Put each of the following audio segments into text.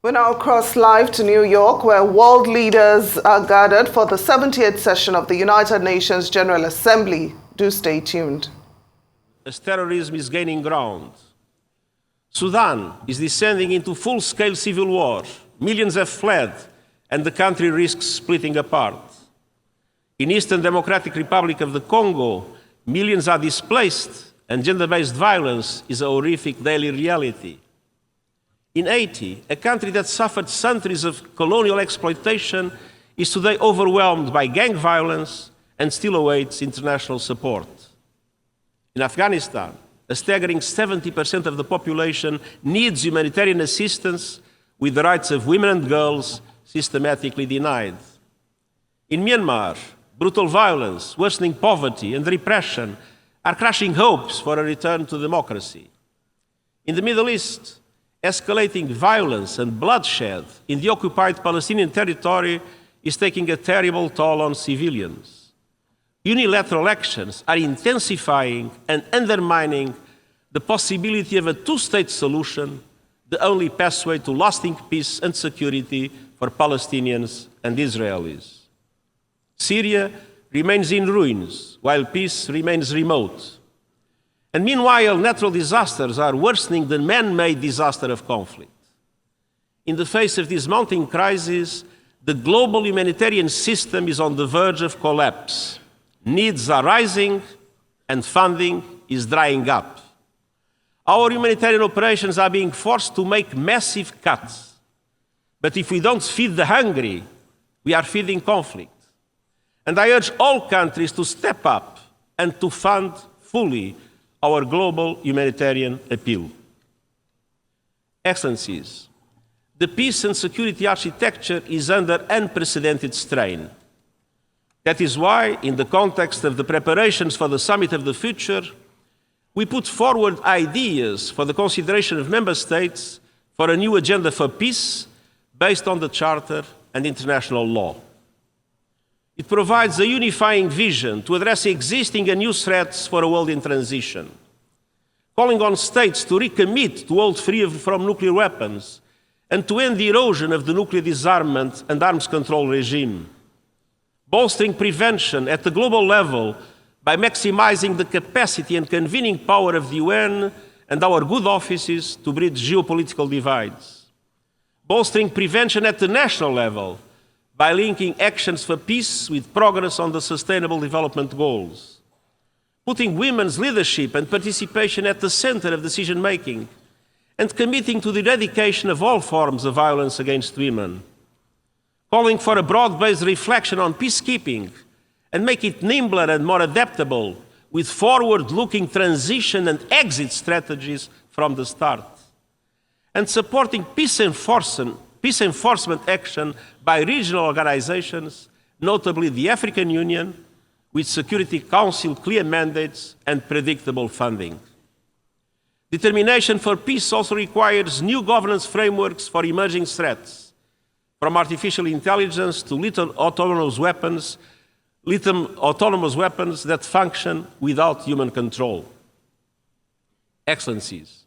We now cross live to New York, where world leaders are gathered for the 78th session of the United Nations General Assembly. Do stay tuned. As terrorism is gaining ground, Sudan is descending into full-scale civil war. Millions have fled, and the country risks splitting apart. In Eastern Democratic Republic of the Congo, millions are displaced, and gender-based violence is a horrific daily reality. In Haiti, a country that suffered centuries of colonial exploitation is today overwhelmed by gang violence and still awaits international support. In Afghanistan, a staggering 70% of the population needs humanitarian assistance, with the rights of women and girls systematically denied. In Myanmar, brutal violence, worsening poverty, and repression are crushing hopes for a return to democracy. In the Middle East, escalating violence and bloodshed in the occupied Palestinian territory is taking a terrible toll on civilians. Unilateral actions are intensifying and undermining the possibility of a two-state solution, the only pathway to lasting peace and security for Palestinians and Israelis. Syria remains in ruins, while peace remains remote. And meanwhile, natural disasters are worsening the man-made disaster of conflict. In the face of this mounting crisis, the global humanitarian system is on the verge of collapse. Needs are rising, and funding is drying up. Our humanitarian operations are being forced to make massive cuts. But if we don't feed the hungry, we are feeding conflict. And I urge all countries to step up and to fund fully our global humanitarian appeal. Excellencies, the peace and security architecture is under unprecedented strain. That is why, in the context of the preparations for the Summit of the Future, we put forward ideas for the consideration of member states for a new agenda for peace based on the Charter and international law. It provides a unifying vision to address existing and new threats for a world in transition, calling on states to recommit to hold free from nuclear weapons and to end the erosion of the nuclear disarmament and arms control regime, bolstering prevention at the global level by maximizing the capacity and convening power of the UN and our good offices to bridge geopolitical divides, bolstering prevention at the national level by linking actions for peace with progress on the Sustainable Development Goals, putting women's leadership and participation at the center of decision-making, and committing to the eradication of all forms of violence against women, calling for a broad-based reflection on peacekeeping and make it nimbler and more adaptable with forward-looking transition and exit strategies from the start, and supporting peace enforcement action by regional organizations, notably the African Union, with Security Council clear mandates and predictable funding. Determination for peace also requires new governance frameworks for emerging threats, from artificial intelligence to lithium autonomous weapons that function without human control. Excellencies,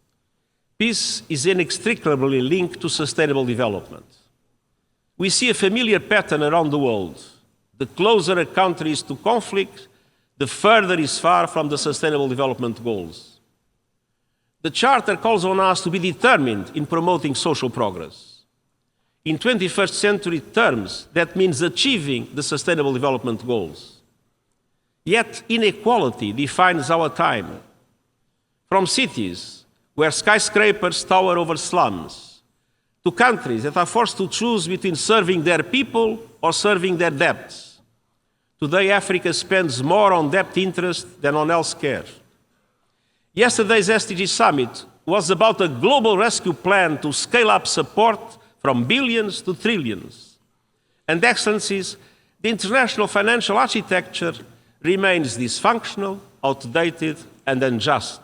peace is inextricably linked to sustainable development. We see a familiar pattern around the world. The closer a country is to conflict, the further it is far from the Sustainable Development Goals. The Charter calls on us to be determined in promoting social progress. In 21st century terms, that means achieving the Sustainable Development Goals. Yet inequality defines our time. From cities where skyscrapers tower over slums, to countries that are forced to choose between serving their people or serving their debts. Today, Africa spends more on debt interest than on health care. Yesterday's SDG Summit was about a global rescue plan to scale up support from billions to trillions. And Excellencies, the international financial architecture remains dysfunctional, outdated, and unjust.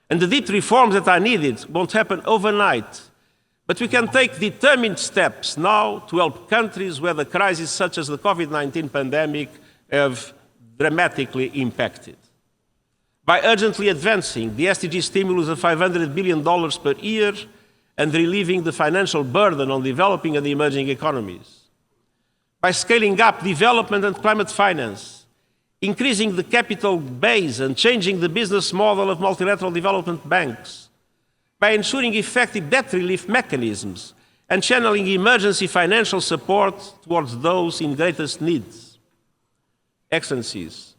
And the deep reforms that are needed won't happen overnight. But we can take determined steps now to help countries where the crises such as the COVID-19 pandemic have dramatically impacted. By urgently advancing the SDG stimulus of $500 billion per year and relieving the financial burden on developing and emerging economies. By scaling up development and climate finance, increasing the capital base and changing the business model of multilateral development banks, by ensuring effective debt relief mechanisms and channeling emergency financial support towards those in greatest needs. Excellencies,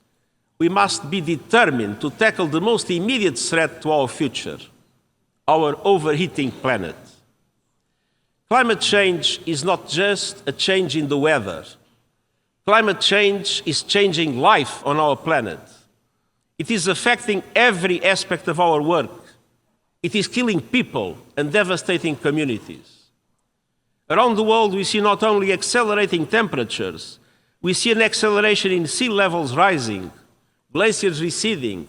we must be determined to tackle the most immediate threat to our future, our overheating planet. Climate change is not just a change in the weather. Climate change is changing life on our planet. It is affecting every aspect of our work. It is killing people and devastating communities. Around the world, we see not only accelerating temperatures, we see an acceleration in sea levels rising, glaciers receding,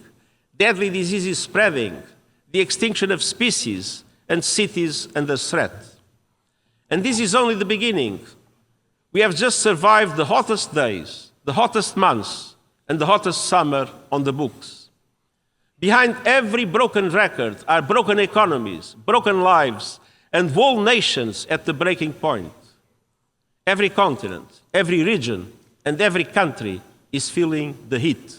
deadly diseases spreading, the extinction of species, and cities under threat. And this is only the beginning. We have just survived the hottest days, the hottest months, and the hottest summer on the books. Behind every broken record are broken economies, broken lives, and whole nations at the breaking point. Every continent, every region, and every country is feeling the heat.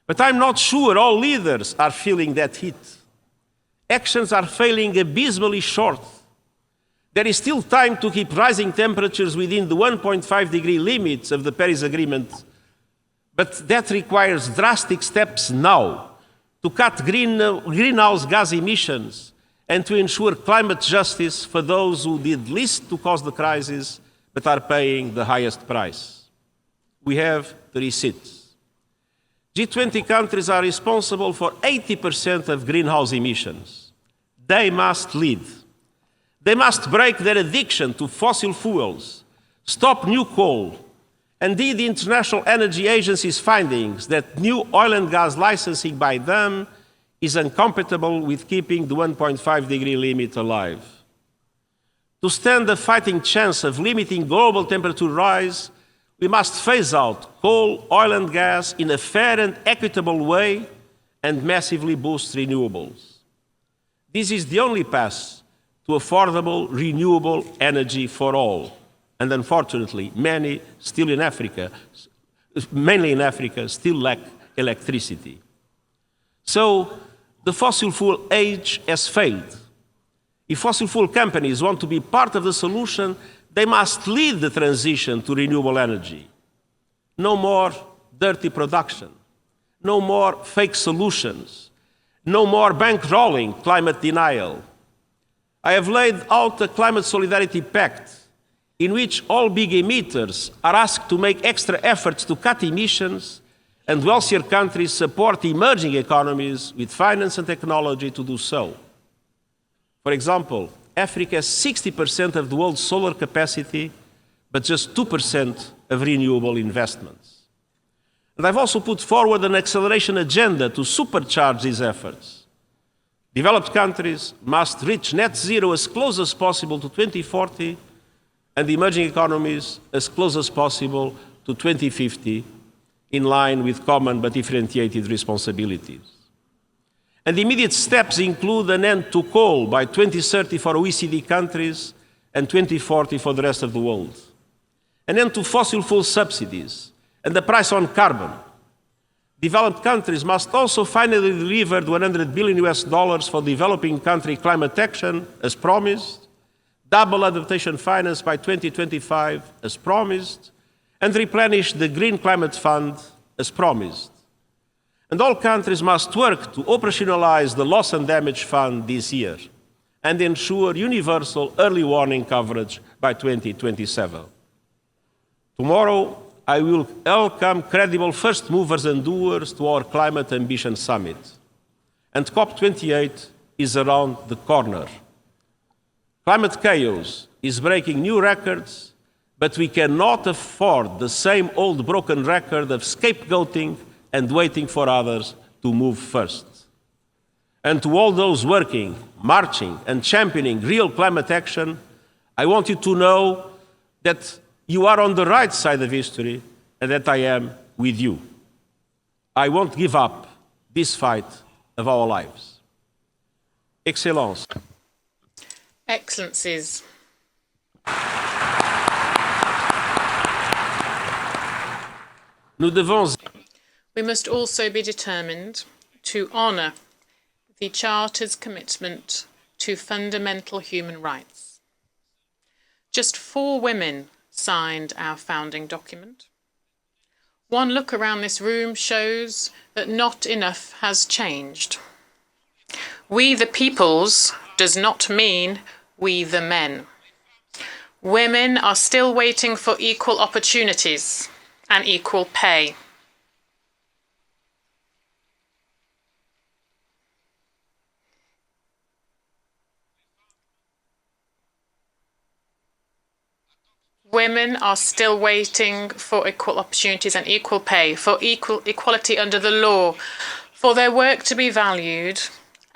But I'm not sure all leaders are feeling that heat. Actions are falling abysmally short. There is still time to keep rising temperatures within the 1.5-degree limits of the Paris Agreement, but that requires drastic steps now to cut greenhouse gas emissions and to ensure climate justice for those who did least to cause the crisis but are paying the highest price. We have the receipts. G20 countries are responsible for 80% of greenhouse emissions. They must lead. They must break their addiction to fossil fuels, stop new coal, and indeed the International Energy Agency's findings that new oil and gas licensing by them is incompatible with keeping the 1.5-degree limit alive. To stand a fighting chance of limiting global temperature rise, we must phase out coal, oil and gas in a fair and equitable way and massively boost renewables. This is the only path to affordable, renewable energy for all. And unfortunately, many still in Africa, mainly in Africa, still lack electricity. So the fossil fuel age has failed. If fossil fuel companies want to be part of the solution, they must lead the transition to renewable energy. No more dirty production. No more fake solutions. No more bankrolling climate denial. I have laid out a climate solidarity pact in which all big emitters are asked to make extra efforts to cut emissions, and wealthier countries support emerging economies with finance and technology to do so. For example, Africa has 60% of the world's solar capacity, but just 2% of renewable investments. And I've also put forward an acceleration agenda to supercharge these efforts. Developed countries must reach net zero as close as possible to 2040, and emerging economies as close as possible to 2050, in line with common but differentiated responsibilities. And immediate steps include an end to coal by 2030 for OECD countries and 2040 for the rest of the world. An end to fossil fuel subsidies and the price on carbon. Developed countries must also finally deliver the $100 billion for developing country climate action, as promised, double adaptation finance by 2025, as promised, and replenish the Green Climate Fund, as promised. And all countries must work to operationalize the Loss and Damage Fund this year and ensure universal early warning coverage by 2027. Tomorrow, I will welcome credible first movers and doers to our Climate Ambition Summit. And COP28 is around the corner. Climate chaos is breaking new records, but we cannot afford the same old broken record of scapegoating and waiting for others to move first. And to all those working, marching, and championing real climate action, I want you to know that you are on the right side of history and that I am with you. I won't give up this fight of our lives. Excellence. Excellencies, nous devons we must also be determined to honour the Charter's commitment to fundamental human rights. Just 4 women signed our founding document. One look around this room shows that not enough has changed. We the peoples does not mean we the men. Women are still waiting for equal opportunities and equal pay. Women are still waiting for equal opportunities and equal pay, for equality under the law, for their work to be valued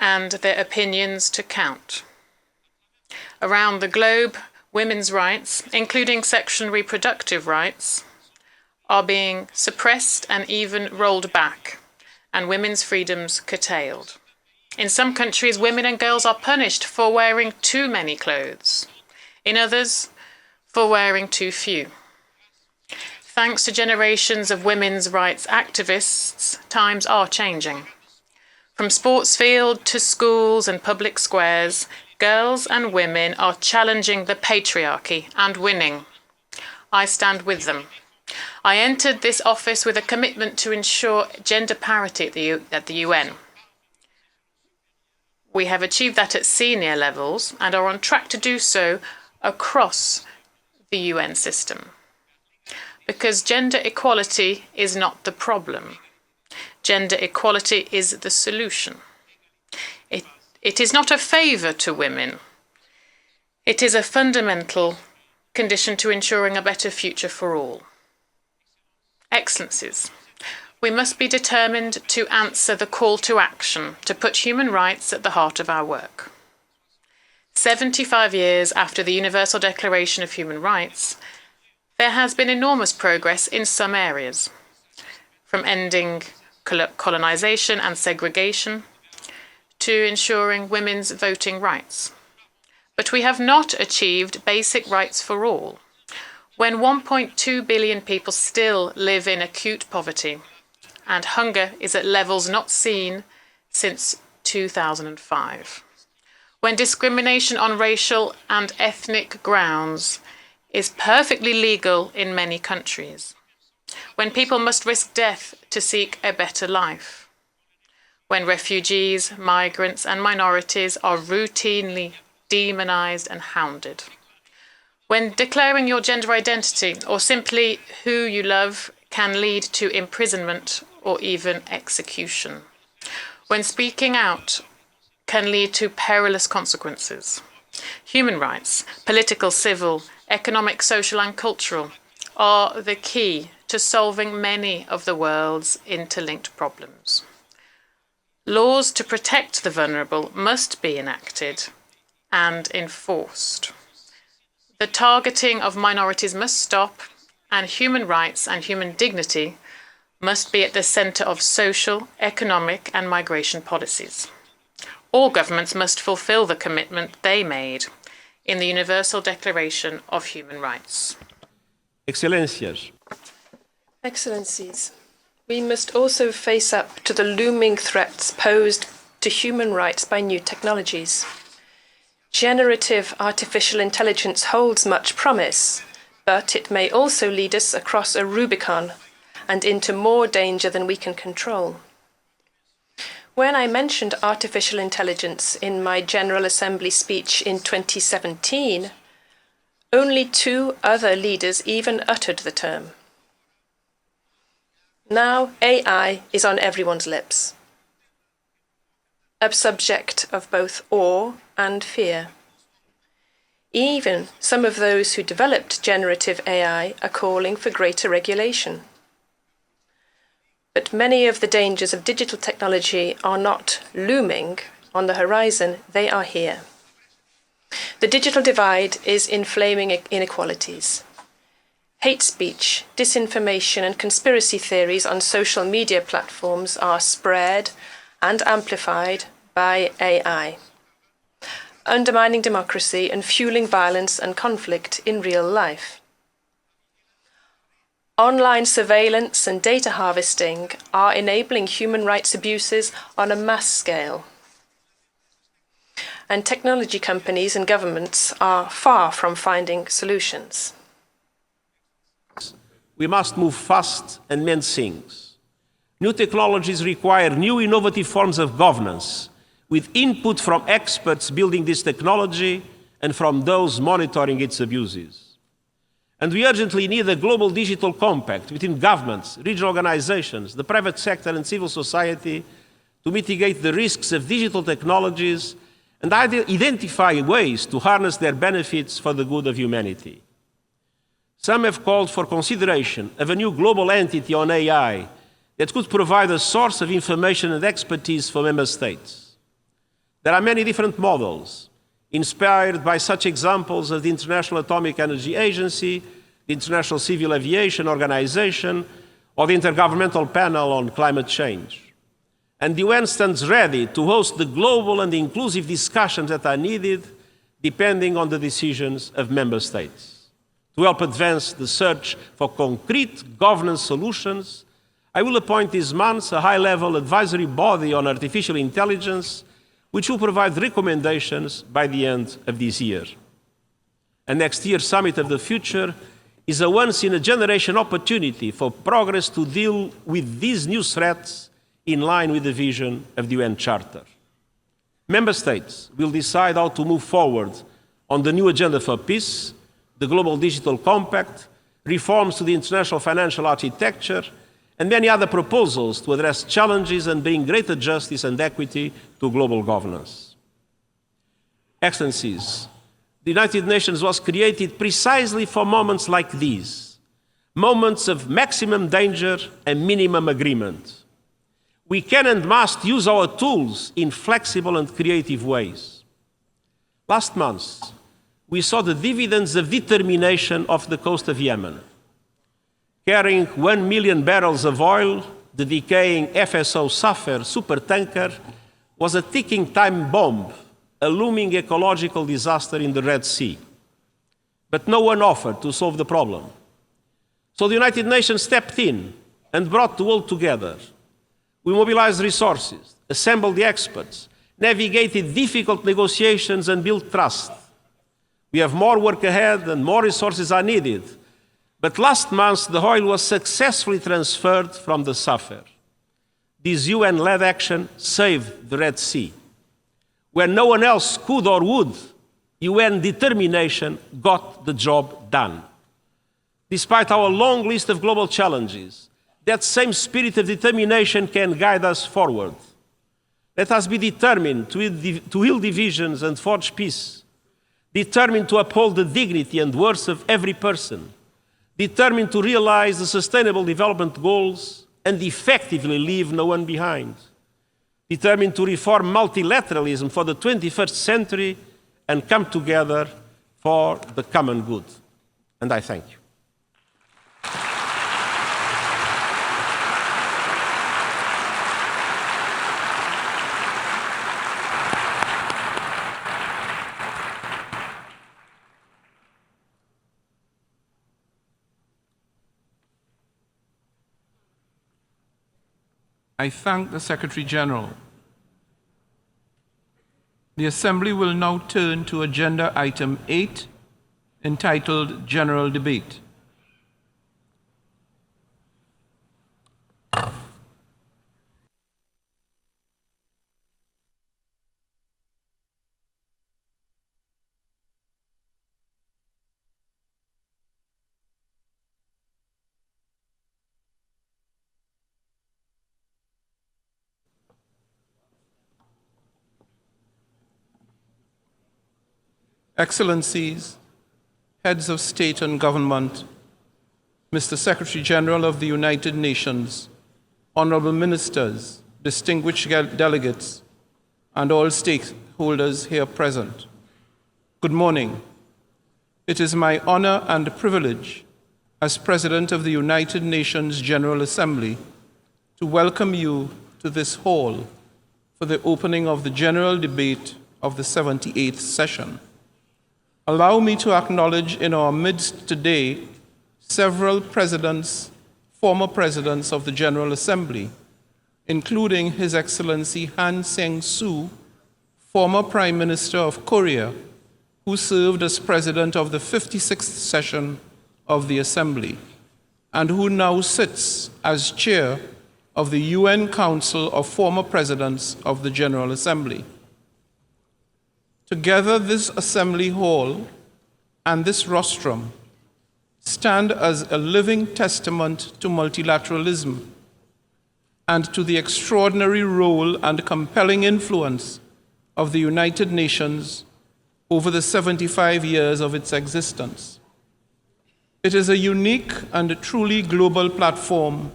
and their opinions to count. Around the globe, women's rights, including sexual reproductive rights, are being suppressed and even rolled back, and women's freedoms curtailed. In some countries, women and girls are punished for wearing too many clothes. In others, for wearing too few. Thanks to generations of women's rights activists, times are changing. From sports field to schools and public squares, girls and women are challenging the patriarchy and winning. I stand with them. I entered this office with a commitment to ensure gender parity at the UN. We have achieved that at senior levels and are on track to do so across the UN system. Because gender equality is not the problem. Gender equality is the solution. It is not a favour to women. It is a fundamental condition to ensuring a better future for all. Excellencies, we must be determined to answer the call to action to put human rights at the heart of our work. 75 years after the Universal Declaration of Human Rights, there has been enormous progress in some areas, from ending colonization and segregation to ensuring women's voting rights. But we have not achieved basic rights for all. When 1.2 billion people still live in acute poverty and hunger is at levels not seen since 2005. When discrimination on racial and ethnic grounds is perfectly legal in many countries. When people must risk death to seek a better life. When refugees, migrants and minorities are routinely demonized and hounded. When declaring your gender identity or simply who you love can lead to imprisonment or even execution. When speaking out can lead to perilous consequences. Human rights, political, civil, economic, social and cultural, are the key to solving many of the world's interlinked problems. Laws to protect the vulnerable must be enacted and enforced. The targeting of minorities must stop, and human rights and human dignity must be at the centre of social, economic and migration policies. All governments must fulfil the commitment they made in the Universal Declaration of Human Rights. Excelências, Excellencies, we must also face up to the looming threats posed to human rights by new technologies. Generative artificial intelligence holds much promise, but it may also lead us across a Rubicon and into more danger than we can control. When I mentioned artificial intelligence in my General Assembly speech in 2017, only 2 other leaders even uttered the term. Now AI is on everyone's lips, a subject of both awe and fear. Even some of those who developed generative AI are calling for greater regulation. But many of the dangers of digital technology are not looming on the horizon, they are here. The digital divide is inflaming inequalities. Hate speech, disinformation and conspiracy theories on social media platforms are spread and amplified by AI. undermining democracy and fueling violence and conflict in real life. Online surveillance and data harvesting are enabling human rights abuses on a mass scale. And technology companies and governments are far from finding solutions. We must move fast and mend things. New technologies require new innovative forms of governance, with input from experts building this technology and from those monitoring its abuses. And we urgently need a global digital compact between governments, regional organizations, the private sector and civil society to mitigate the risks of digital technologies and identify ways to harness their benefits for the good of humanity. Some have called for consideration of a new global entity on AI that could provide a source of information and expertise for member states. There are many different models, inspired by such examples as the International Atomic Energy Agency, the International Civil Aviation Organization, or the Intergovernmental Panel on Climate Change. And the UN stands ready to host the global and inclusive discussions that are needed, depending on the decisions of member states. To help advance the search for concrete governance solutions, I will appoint this month a high-level advisory body on artificial intelligence, which will provide recommendations by the end of this year. And next year's Summit of the Future is a once-in-a-generation opportunity for progress to deal with these new threats in line with the vision of the UN Charter. Member states will decide how to move forward on the new agenda for peace, the Global Digital Compact, reforms to the international financial architecture, and many other proposals to address challenges and bring greater justice and equity to global governance. Excellencies, the United Nations was created precisely for moments like these, moments of maximum danger and minimum agreement. We can and must use our tools in flexible and creative ways. Last month, we saw the dividends of determination off the coast of Yemen. Carrying 1 million barrels of oil, the decaying FSO Safar supertanker was a ticking time bomb, a looming ecological disaster in the Red Sea. But no one offered to solve the problem. So the United Nations stepped in and brought the world together. We mobilized resources, assembled the experts, navigated difficult negotiations and built trust. We have more work ahead and more resources are needed. But last month, the oil was successfully transferred from the Safar. This UN-led action saved the Red Sea. Where no one else could or would, UN determination got the job done. Despite our long list of global challenges, that same spirit of determination can guide us forward. Let us be determined to heal divisions and forge peace, determined to uphold the dignity and worth of every person, determined to realize the Sustainable Development Goals and effectively leave no one behind, determined to reform multilateralism for the 21st century and come together for the common good. And I thank you. I thank the Secretary General. The Assembly will now turn to Agenda Item 8, entitled General Debate. Excellencies, Heads of State and Government, Mr. Secretary General of the United Nations, Honorable Ministers, distinguished delegates, and all stakeholders here present. Good morning. It is my honor and privilege as President of the United Nations General Assembly to welcome you to this hall for the opening of the general debate of the 78th session. Allow me to acknowledge in our midst today several presidents, former presidents of the General Assembly, including His Excellency Han Sang-soo, former Prime Minister of Korea, who served as President of the 56th session of the Assembly, and who now sits as Chair of the UN Council of Former Presidents of the General Assembly. Together, this Assembly Hall and this rostrum stand as a living testament to multilateralism and to the extraordinary role and compelling influence of the United Nations over the 75 years of its existence. It is a unique and truly global platform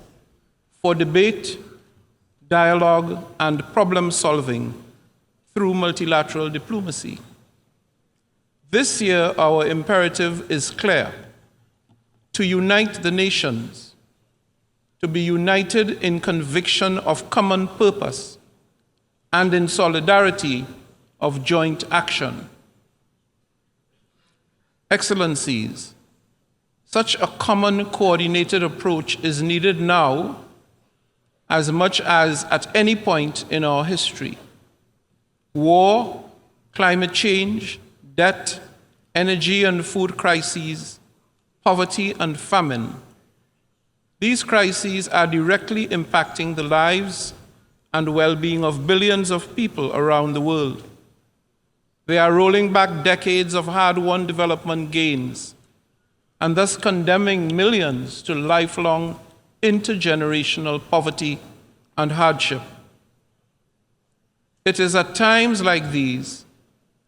for debate, dialogue, and problem solving through multilateral diplomacy. This year, our imperative is clear: to unite the nations, to be united in conviction of common purpose and in solidarity of joint action. Excellencies, such a common coordinated approach is needed now as much as at any point in our history. War, climate change, debt, energy and food crises, poverty and famine. These crises are directly impacting the lives and well-being of billions of people around the world. They are rolling back decades of hard-won development gains and thus condemning millions to lifelong intergenerational poverty and hardship. It is at times like these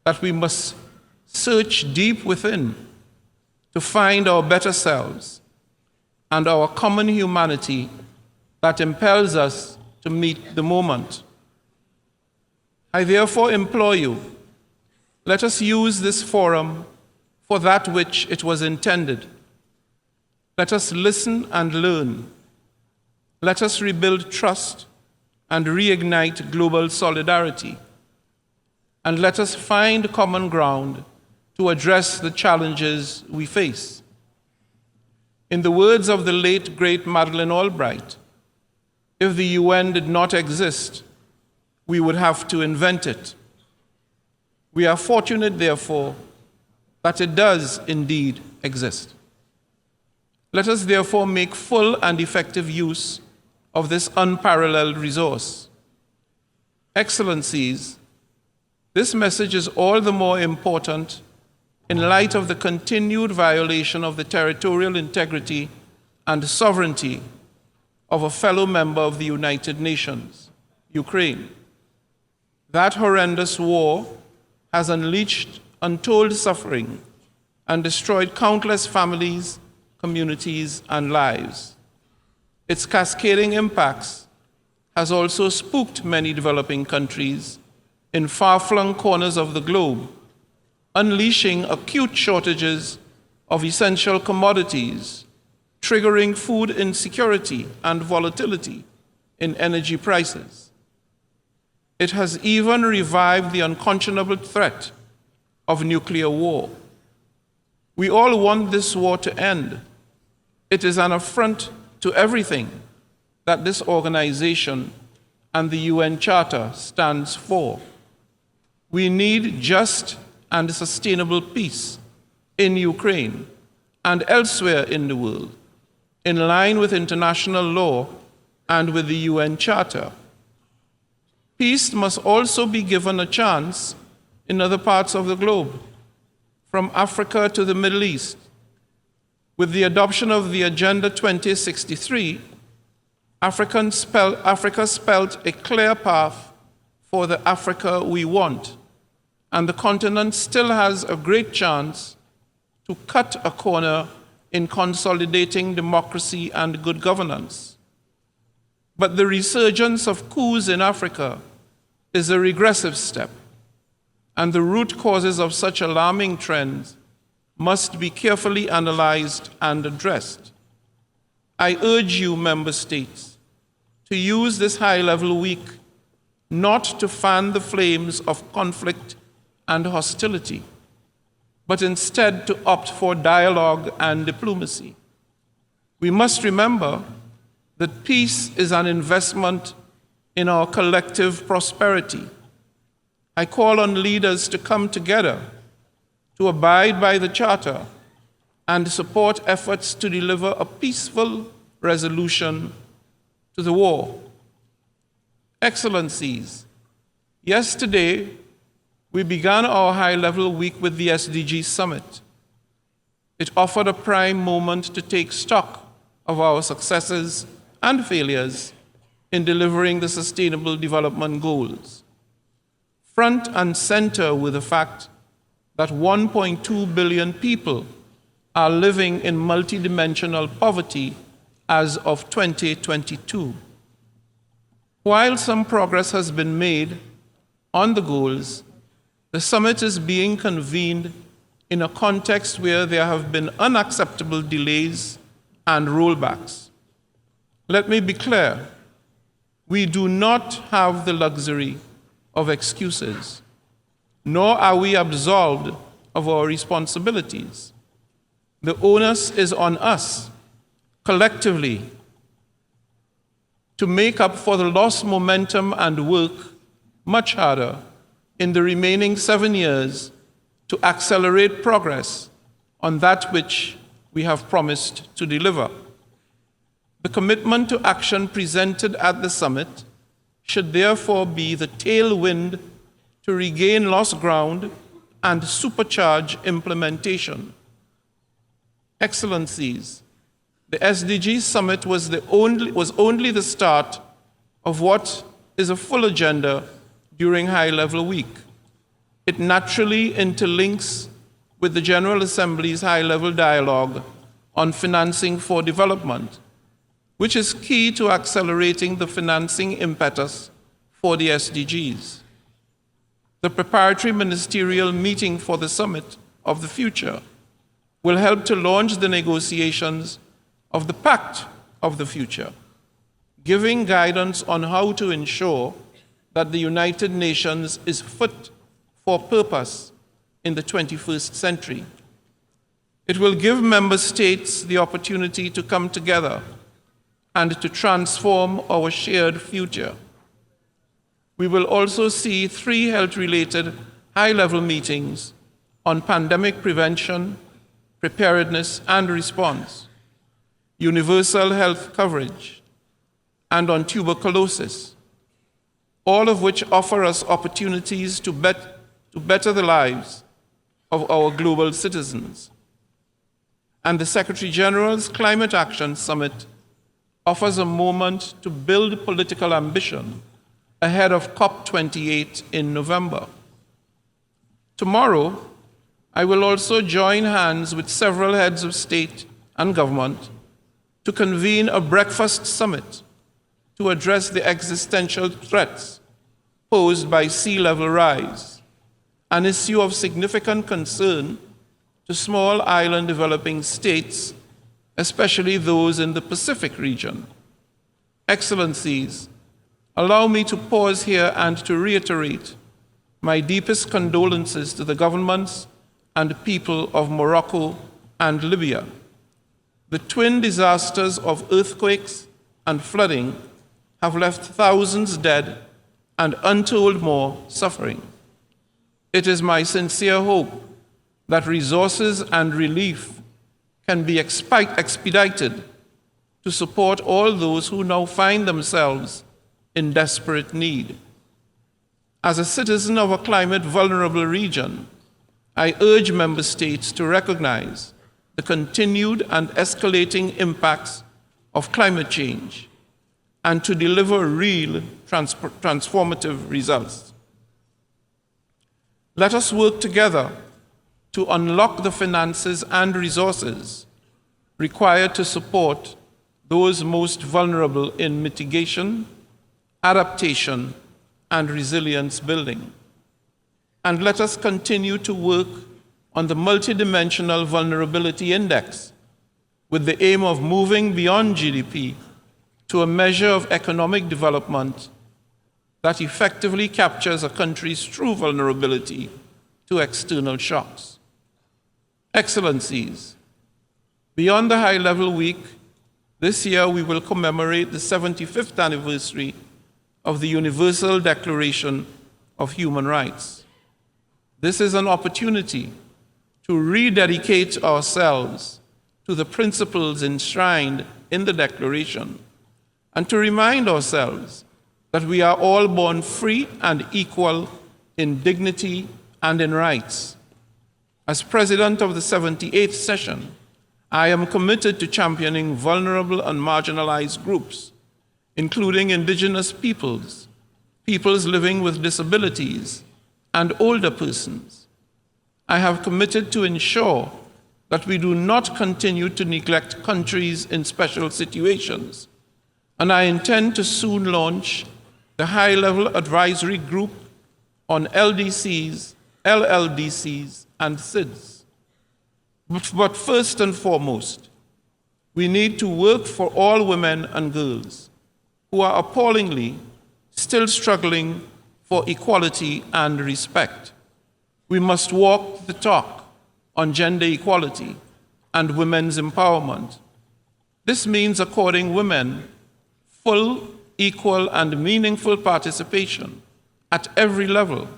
that we must search deep within to find our better selves and our common humanity that impels us to meet the moment. I therefore implore you, let us use this forum for that which it was intended. Let us listen and learn. Let us rebuild trust and reignite global solidarity. And let us find common ground to address the challenges we face. In the words of the late, great Madeleine Albright, if the UN did not exist, we would have to invent it. We are fortunate, therefore, that it does indeed exist. Let us therefore make full and effective use of this unparalleled resource. Excellencies, this message is all the more important in light of the continued violation of the territorial integrity and sovereignty of a fellow member of the United Nations, Ukraine. That horrendous war has unleashed untold suffering and destroyed countless families, communities, and lives. Its cascading impacts has also spooked many developing countries in far-flung corners of the globe, unleashing acute shortages of essential commodities, triggering food insecurity and volatility in energy prices. It has even revived the unconscionable threat of nuclear war. We all want this war to end. It is an affront to everything that this organization and the UN Charter stands for. We need just and sustainable peace in Ukraine and elsewhere in the world, in line with international law and with the UN Charter. Peace must also be given a chance in other parts of the globe, from Africa to the Middle East. With the adoption of the Agenda 2063, Africa spelled a clear path for the Africa we want, and the continent still has a great chance to cut a corner in consolidating democracy and good governance. But the resurgence of coups in Africa is a regressive step, and the root causes of such alarming trends must be carefully analyzed and addressed. I urge you, member states, to use this high-level week not to fan the flames of conflict and hostility, but instead to opt for dialogue and diplomacy. We must remember that peace is an investment in our collective prosperity. I call on leaders to come together, to abide by the Charter, and support efforts to deliver a peaceful resolution to the war. Excellencies, yesterday we began our high-level week with the SDG Summit. It offered a prime moment to take stock of our successes and failures in delivering the Sustainable Development Goals. Front and center with the fact that 1.2 billion people are living in multidimensional poverty as of 2022. While some progress has been made on the goals, the summit is being convened in a context where there have been unacceptable delays and rollbacks. Let me be clear, we do not have the luxury of excuses, nor are we absolved of our responsibilities. The onus is on us, collectively, to make up for the lost momentum and work much harder in the remaining 7 years to accelerate progress on that which we have promised to deliver. The commitment to action presented at the summit should therefore be the tailwind to regain lost ground and supercharge implementation. Excellencies, the SDG Summit was only the start of what is a full agenda during High-Level Week. It naturally interlinks with the General Assembly's high-level dialogue on financing for development, which is key to accelerating the financing impetus for the SDGs. The preparatory ministerial meeting for the Summit of the Future will help to launch the negotiations of the Pact of the Future, giving guidance on how to ensure that the United Nations is fit for purpose in the 21st century. It will give member states the opportunity to come together and to transform our shared future. We will also see 3 health-related high-level meetings on pandemic prevention, preparedness and response, universal health coverage, and on tuberculosis, all of which offer us opportunities to better the lives of our global citizens. And the Secretary General's Climate Action Summit offers a moment to build political ambition ahead of COP28 in November. Tomorrow, I will also join hands with several heads of state and government to convene a breakfast summit to address the existential threats posed by sea level rise, an issue of significant concern to small island developing states, especially those in the Pacific region. Excellencies, allow me to pause here and to reiterate my deepest condolences to the governments and people of Morocco and Libya. The twin disasters of earthquakes and flooding have left thousands dead and untold more suffering. It is my sincere hope that resources and relief can be expedited to support all those who now find themselves in desperate need. As a citizen of a climate vulnerable region, I urge member states to recognize the continued and escalating impacts of climate change and to deliver real transformative results. Let us work together to unlock the finances and resources required to support those most vulnerable in mitigation, adaptation, and resilience building. And let us continue to work on the Multidimensional Vulnerability Index with the aim of moving beyond GDP to a measure of economic development that effectively captures a country's true vulnerability to external shocks. Excellencies, beyond the high-level week, this year we will commemorate the 75th anniversary of the Universal Declaration of Human Rights. This is an opportunity to rededicate ourselves to the principles enshrined in the Declaration and to remind ourselves that we are all born free and equal in dignity and in rights. As President of the 78th session, I am committed to championing vulnerable and marginalized groups, including indigenous peoples, peoples living with disabilities, and older persons. I have committed to ensure that we do not continue to neglect countries in special situations, and I intend to soon launch the high-level advisory group on LDCs, LLDCs, and SIDS. But first and foremost, we need to work for all women and girls who are appallingly still struggling for equality and respect. We must walk the talk on gender equality and women's empowerment. This means according women full, equal, and meaningful participation at every level.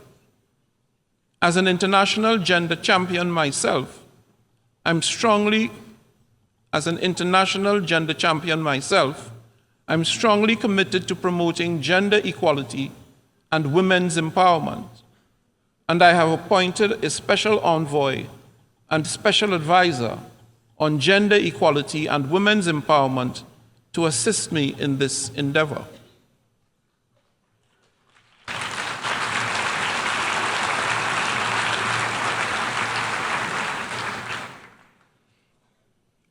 As an international gender champion myself, I'm strongly committed to promoting gender equality and women's empowerment. And I have appointed a special envoy and special advisor on gender equality and women's empowerment to assist me in this endeavor.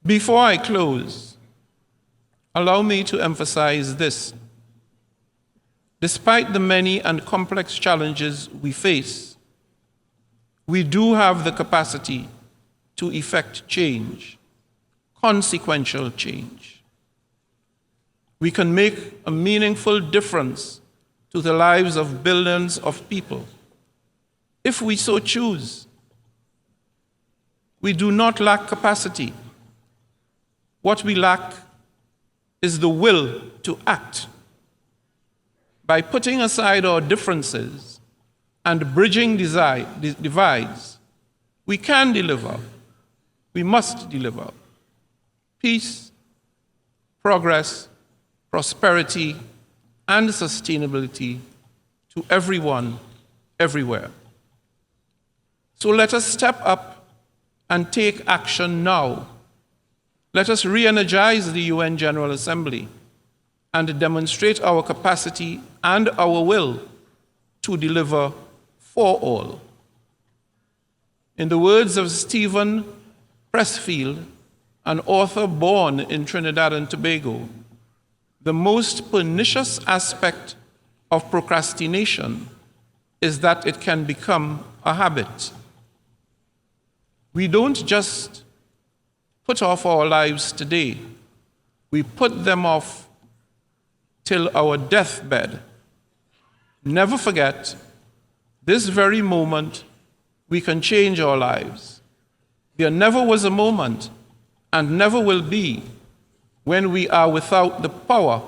Before I close, allow me to emphasize this. Despite the many and complex challenges we face, we do have the capacity to effect change, consequential change. We can make a meaningful difference to the lives of billions of people, if we so choose. We do not lack capacity. What we lack is the will to act. By putting aside our differences and bridging divides, we can deliver, we must deliver peace, progress, prosperity, and sustainability to everyone, everywhere. So let us step up and take action now. Let us re-energize the UN General Assembly and demonstrate our capacity and our will to deliver for all. In the words of Stephen Pressfield, an author born in Trinidad and Tobago, the most pernicious aspect of procrastination is that it can become a habit. We don't just put off our lives today, we put them off till our deathbed. Never forget, this very moment we can change our lives. There never was a moment, and never will be, when we are without the power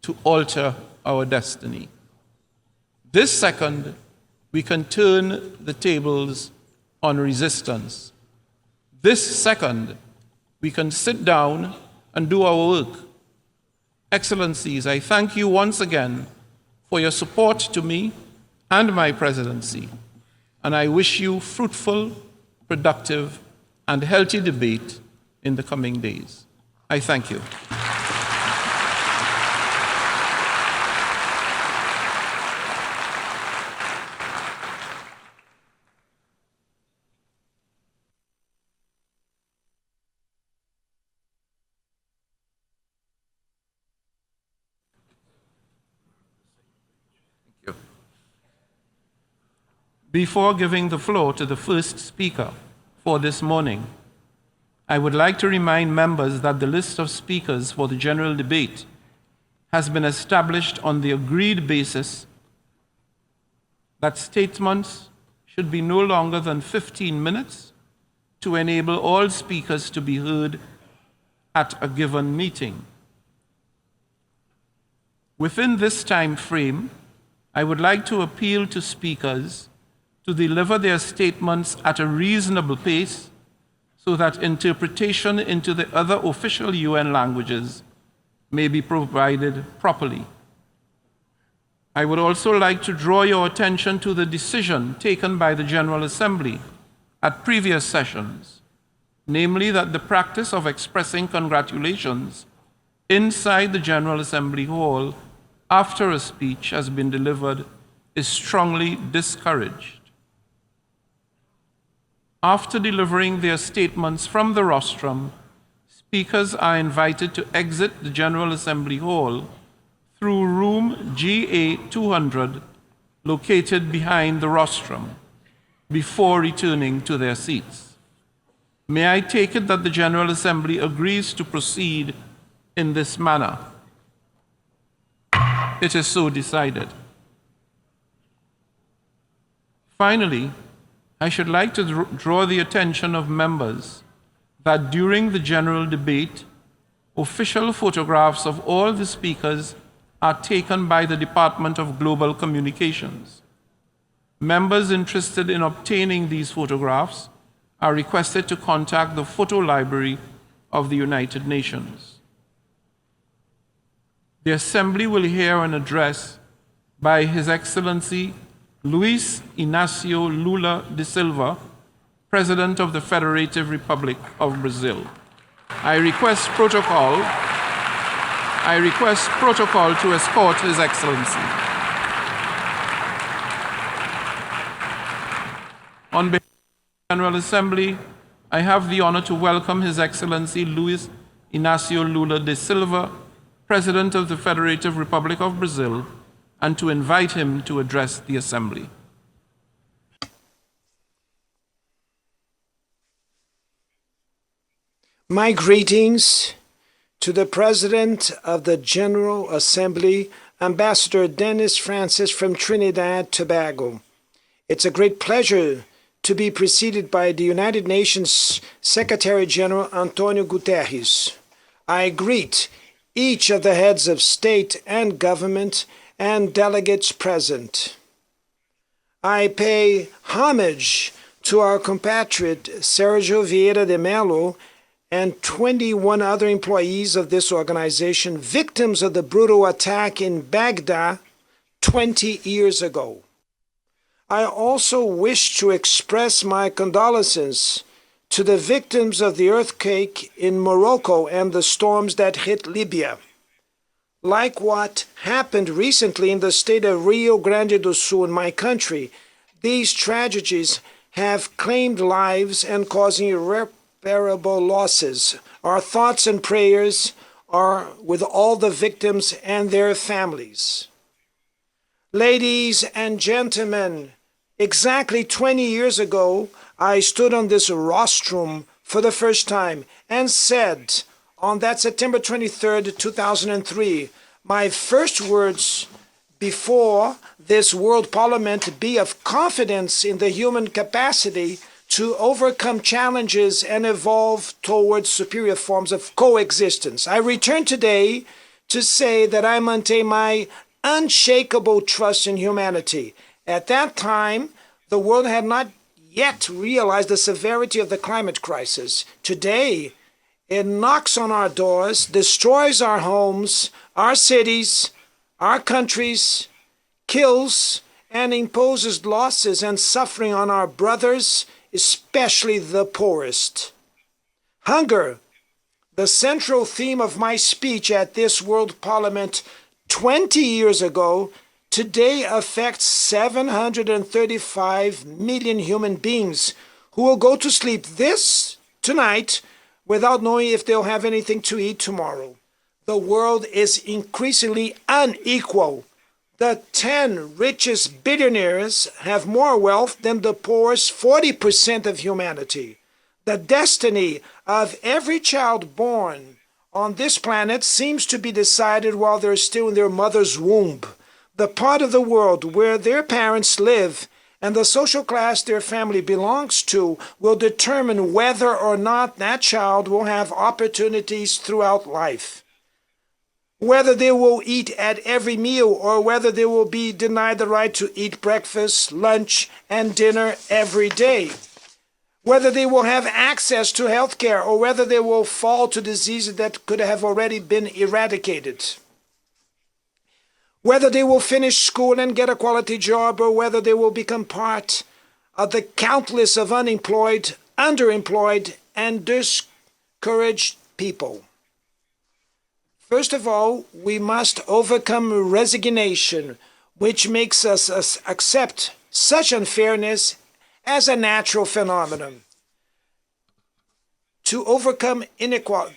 to alter our destiny. This second, we can turn the tables on resistance. This second, we can sit down and do our work. Excellencies, I thank you once again for your support to me and my presidency, and I wish you fruitful, productive, and healthy debate in the coming days. I thank you. Before giving the floor to the first speaker for this morning, I would like to remind members that the list of speakers for the general debate has been established on the agreed basis that statements should be no longer than 15 minutes to enable all speakers to be heard at a given meeting. Within this time frame, I would like to appeal to speakers to deliver their statements at a reasonable pace so that interpretation into the other official UN languages may be provided properly. I would also like to draw your attention to the decision taken by the General Assembly at previous sessions, namely that the practice of expressing congratulations inside the General Assembly Hall after a speech has been delivered is strongly discouraged. After delivering their statements from the rostrum, speakers are invited to exit the General Assembly Hall through room GA 200, located behind the rostrum, before returning to their seats. May I take it that the General Assembly agrees to proceed in this manner? It is so decided. Finally, I should like to draw the attention of members that during the general debate, official photographs of all the speakers are taken by the Department of Global Communications. Members interested in obtaining these photographs are requested to contact the Photo Library of the United Nations. The Assembly will hear an address by His Excellency Luis Inácio Lula da Silva, President of the Federative Republic of Brazil. I request protocol to escort His Excellency. On behalf of the General Assembly, I have the honor to welcome His Excellency Luis Inácio Lula da Silva, President of the Federative Republic of Brazil, and to invite him to address the Assembly. My greetings to the President of the General Assembly, Ambassador Dennis Francis from Trinidad, Tobago. It's a great pleasure to be preceded by the United Nations Secretary General Antonio Guterres. I greet each of the heads of state and government and delegates present. I pay homage to our compatriot Sergio Vieira de Mello and 21 other employees of this organization, victims of the brutal attack in Baghdad 20 years ago. I also wish to express my condolences to the victims of the earthquake in Morocco and the storms that hit Libya. Like what happened recently in the state of Rio Grande do Sul in my country, these tragedies have claimed lives and causing irreparable losses. Our thoughts and prayers are with all the victims and their families. Ladies and gentlemen, exactly 20 years ago, I stood on this rostrum for the first time and said, on that September 23rd, 2003, my first words before this World Parliament be of confidence in the human capacity to overcome challenges and evolve towards superior forms of coexistence. I return today to say that I maintain my unshakable trust in humanity. At that time, the world had not yet realized the severity of the climate crisis. Today, it knocks on our doors, destroys our homes, our cities, our countries, kills and imposes losses and suffering on our brothers, especially the poorest. Hunger, the central theme of my speech at this World Parliament 20 years ago, today affects 735 million human beings who will go to sleep tonight without knowing if they'll have anything to eat tomorrow. The world is increasingly unequal. The 10 richest billionaires have more wealth than the poorest 40% of humanity. The destiny of every child born on this planet seems to be decided while they're still in their mother's womb. The part of the world where their parents live and the social class their family belongs to will determine whether or not that child will have opportunities throughout life. Whether they will eat at every meal or whether they will be denied the right to eat breakfast, lunch, and dinner every day. Whether they will have access to health care or whether they will fall to diseases that could have already been eradicated. Whether they will finish school and get a quality job or whether they will become part of the countless of unemployed, underemployed, and discouraged people. First of all, we must overcome resignation, which makes us accept such unfairness as a natural phenomenon. To overcome inequality,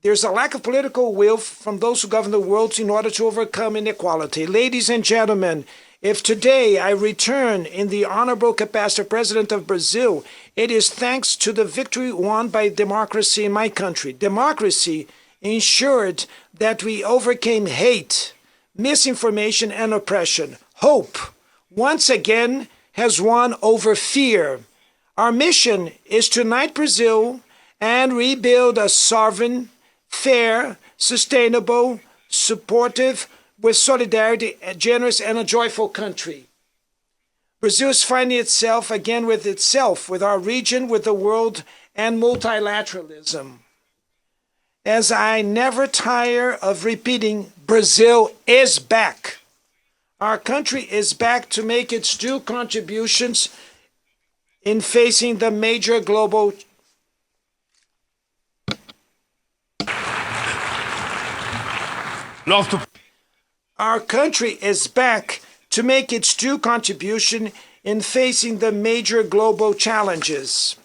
there's a lack of political will from those who govern the world in order to overcome inequality. Ladies and gentlemen, if today I return in the honorable capacity of President of Brazil, it is thanks to the victory won by democracy in my country. Democracy ensured that we overcame hate, misinformation, and oppression. Hope, once again, has won over fear. Our mission is to unite Brazil and rebuild a sovereign, fair, sustainable, supportive, with solidarity, a generous, and a joyful country. Brazil is finding itself again with itself, with our region, with the world, and multilateralism. As I never tire of repeating, Brazil is back. Our country is back to make its due contributions in facing the major global Our country is back to make its due contribution in facing the major global challenges.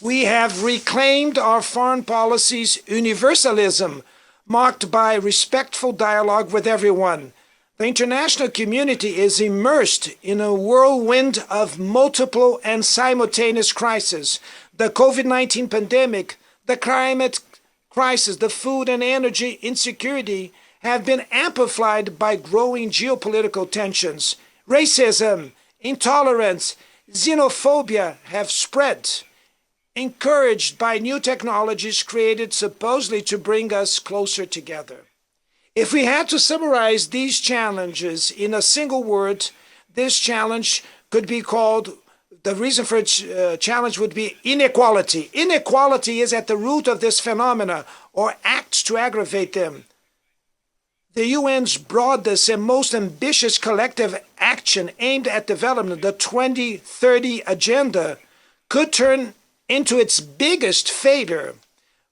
We have reclaimed our foreign policy's universalism, marked by respectful dialogue with everyone. The international community is immersed in a whirlwind of multiple and simultaneous crises. The COVID-19 pandemic, the climate crisis, the food and energy insecurity have been amplified by growing geopolitical tensions. Racism, intolerance, xenophobia have spread, encouraged by new technologies created supposedly to bring us closer together. If we had to summarize these challenges in a single word, this challenge could be called, the reason for its challenge would be inequality. Inequality is at the root of this phenomena, or acts to aggravate them. The UN's broadest and most ambitious collective action aimed at development, the 2030 Agenda, could turn into its biggest failure.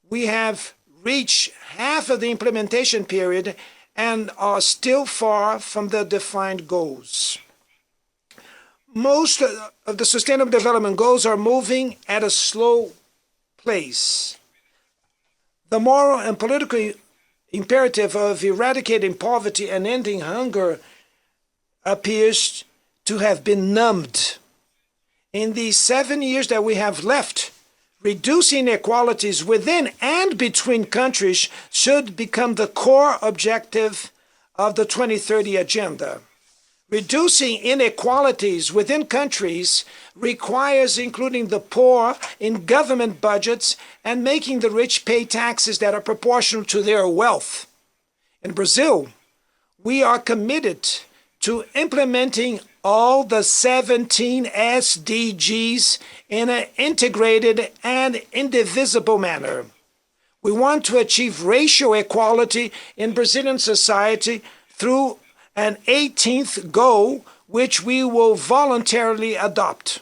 We have reached half of the implementation period and are still far from the defined goals. Most of the Sustainable Development Goals are moving at a slow pace. The moral and political imperative of eradicating poverty and ending hunger appears to have been numbed. In these 7 years that we have left, reducing inequalities within and between countries should become the core objective of the 2030 Agenda. Reducing inequalities within countries requires including the poor in government budgets and making the rich pay taxes that are proportional to their wealth. In Brazil, we are committed to implementing all the 17 SDGs in an integrated and indivisible manner. We want to achieve racial equality in Brazilian society through an 18th goal, which we will voluntarily adopt.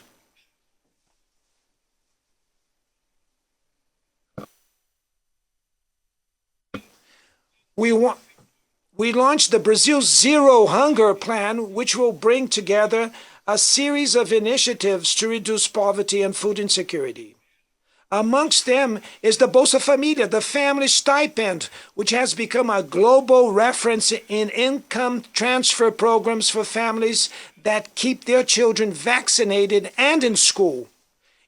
We launched the Brazil Zero Hunger Plan, which will bring together a series of initiatives to reduce poverty and food insecurity. Amongst them is the Bolsa Família, the family stipend, which has become a global reference in income transfer programs for families that keep their children vaccinated and in school.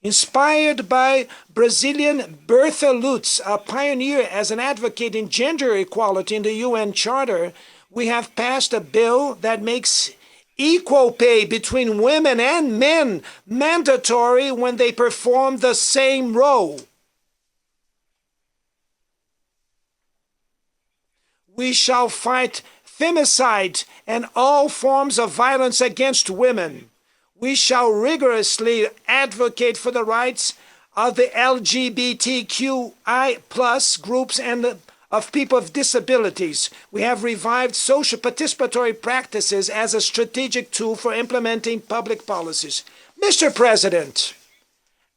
Inspired by Brazilian Bertha Lutz, a pioneer as an advocate in gender equality in the UN Charter, we have passed a bill that makes equal pay between women and men mandatory when they perform the same role. We shall fight femicide and all forms of violence against women. We shall rigorously advocate for the rights of the LGBTQI plus groups and of people with disabilities. We have revived social participatory practices as a strategic tool for implementing public policies. Mr. President,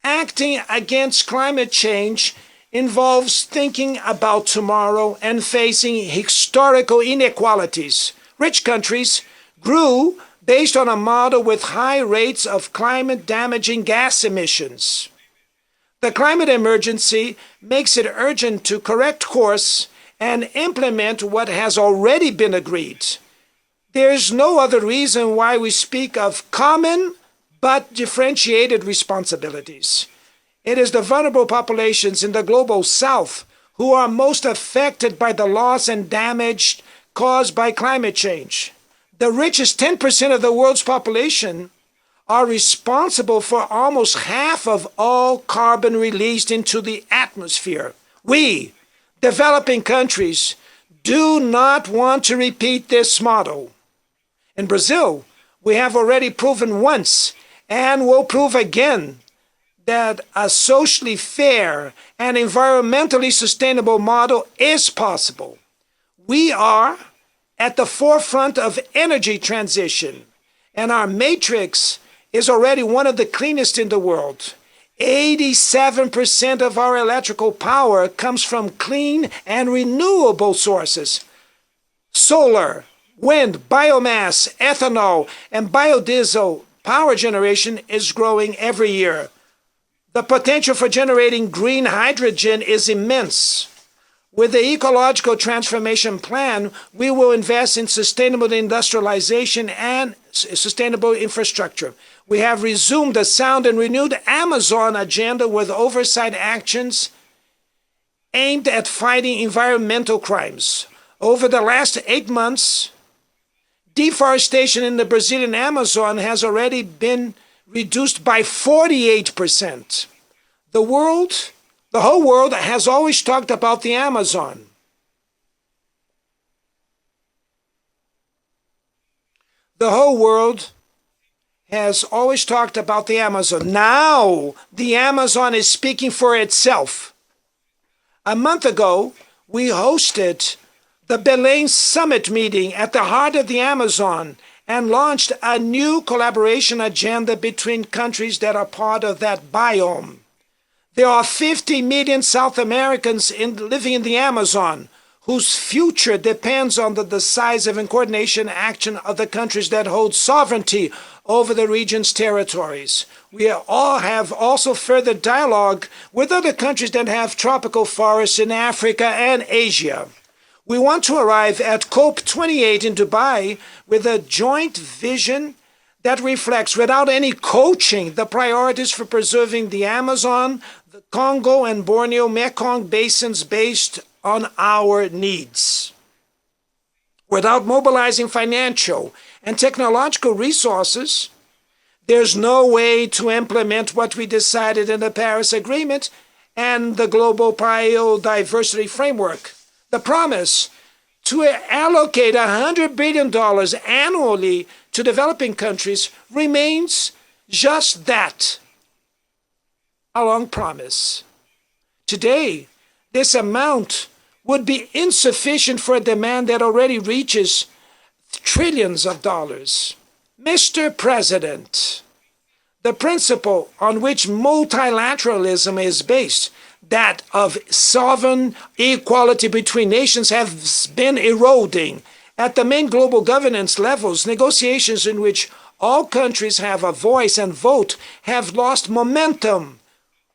acting against climate change involves thinking about tomorrow and facing historical inequalities. Rich countries grew based on a model with high rates of climate-damaging gas emissions. The climate emergency makes it urgent to correct course and implement what has already been agreed. There is no other reason why we speak of common but differentiated responsibilities. It is the vulnerable populations in the global south who are most affected by the loss and damage caused by climate change. The richest 10% of the world's population are responsible for almost half of all carbon released into the atmosphere. We, developing countries, do not want to repeat this model. In Brazil, we have already proven once and will prove again that a socially fair and environmentally sustainable model is possible. We are at the forefront of energy transition, and our matrix is already one of the cleanest in the world. 87% of our electrical power comes from clean and renewable sources. Solar, wind, biomass, ethanol, and biodiesel power generation is growing every year. The potential for generating green hydrogen is immense. With the Ecological Transformation Plan, we will invest in sustainable industrialization and sustainable infrastructure. We have resumed a sound and renewed Amazon agenda with oversight actions aimed at fighting environmental crimes. Over the last 8 months, deforestation in the Brazilian Amazon has already been reduced by 48%. The whole world has always talked about the Amazon. The whole world has always talked about the Amazon. Now, the Amazon is speaking for itself. A month ago, we hosted the Belém Summit meeting at the heart of the Amazon and launched a new collaboration agenda between countries that are part of that biome. There are 50 million South Americans living in the Amazon, whose future depends on the decisive and coordination action of the countries that hold sovereignty over the region's territories. We all have also further dialogue with other countries that have tropical forests in Africa and Asia. We want to arrive at COP28 in Dubai with a joint vision that reflects, without any coaching, the priorities for preserving the Amazon, the Congo and Borneo Mekong basins based on our needs. Without mobilizing financial and technological resources, there's no way to implement what we decided in the Paris Agreement and the Global Biodiversity Framework. The promise to allocate $100 billion annually to developing countries remains just that, a long promise. Today, this amount would be insufficient for a demand that already reaches trillions of dollars. Mr. President, the principle on which multilateralism is based, that of sovereign equality between nations, has been eroding. At the main global governance levels, negotiations in which all countries have a voice and vote have lost momentum.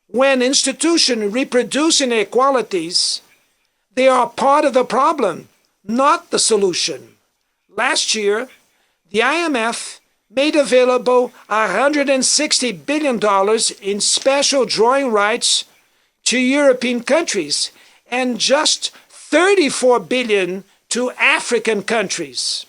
When institutions reproduce inequalities, they are part of the problem, not the solution. Last year, the IMF made available $160 billion in special drawing rights to European countries and just $34 billion to African countries.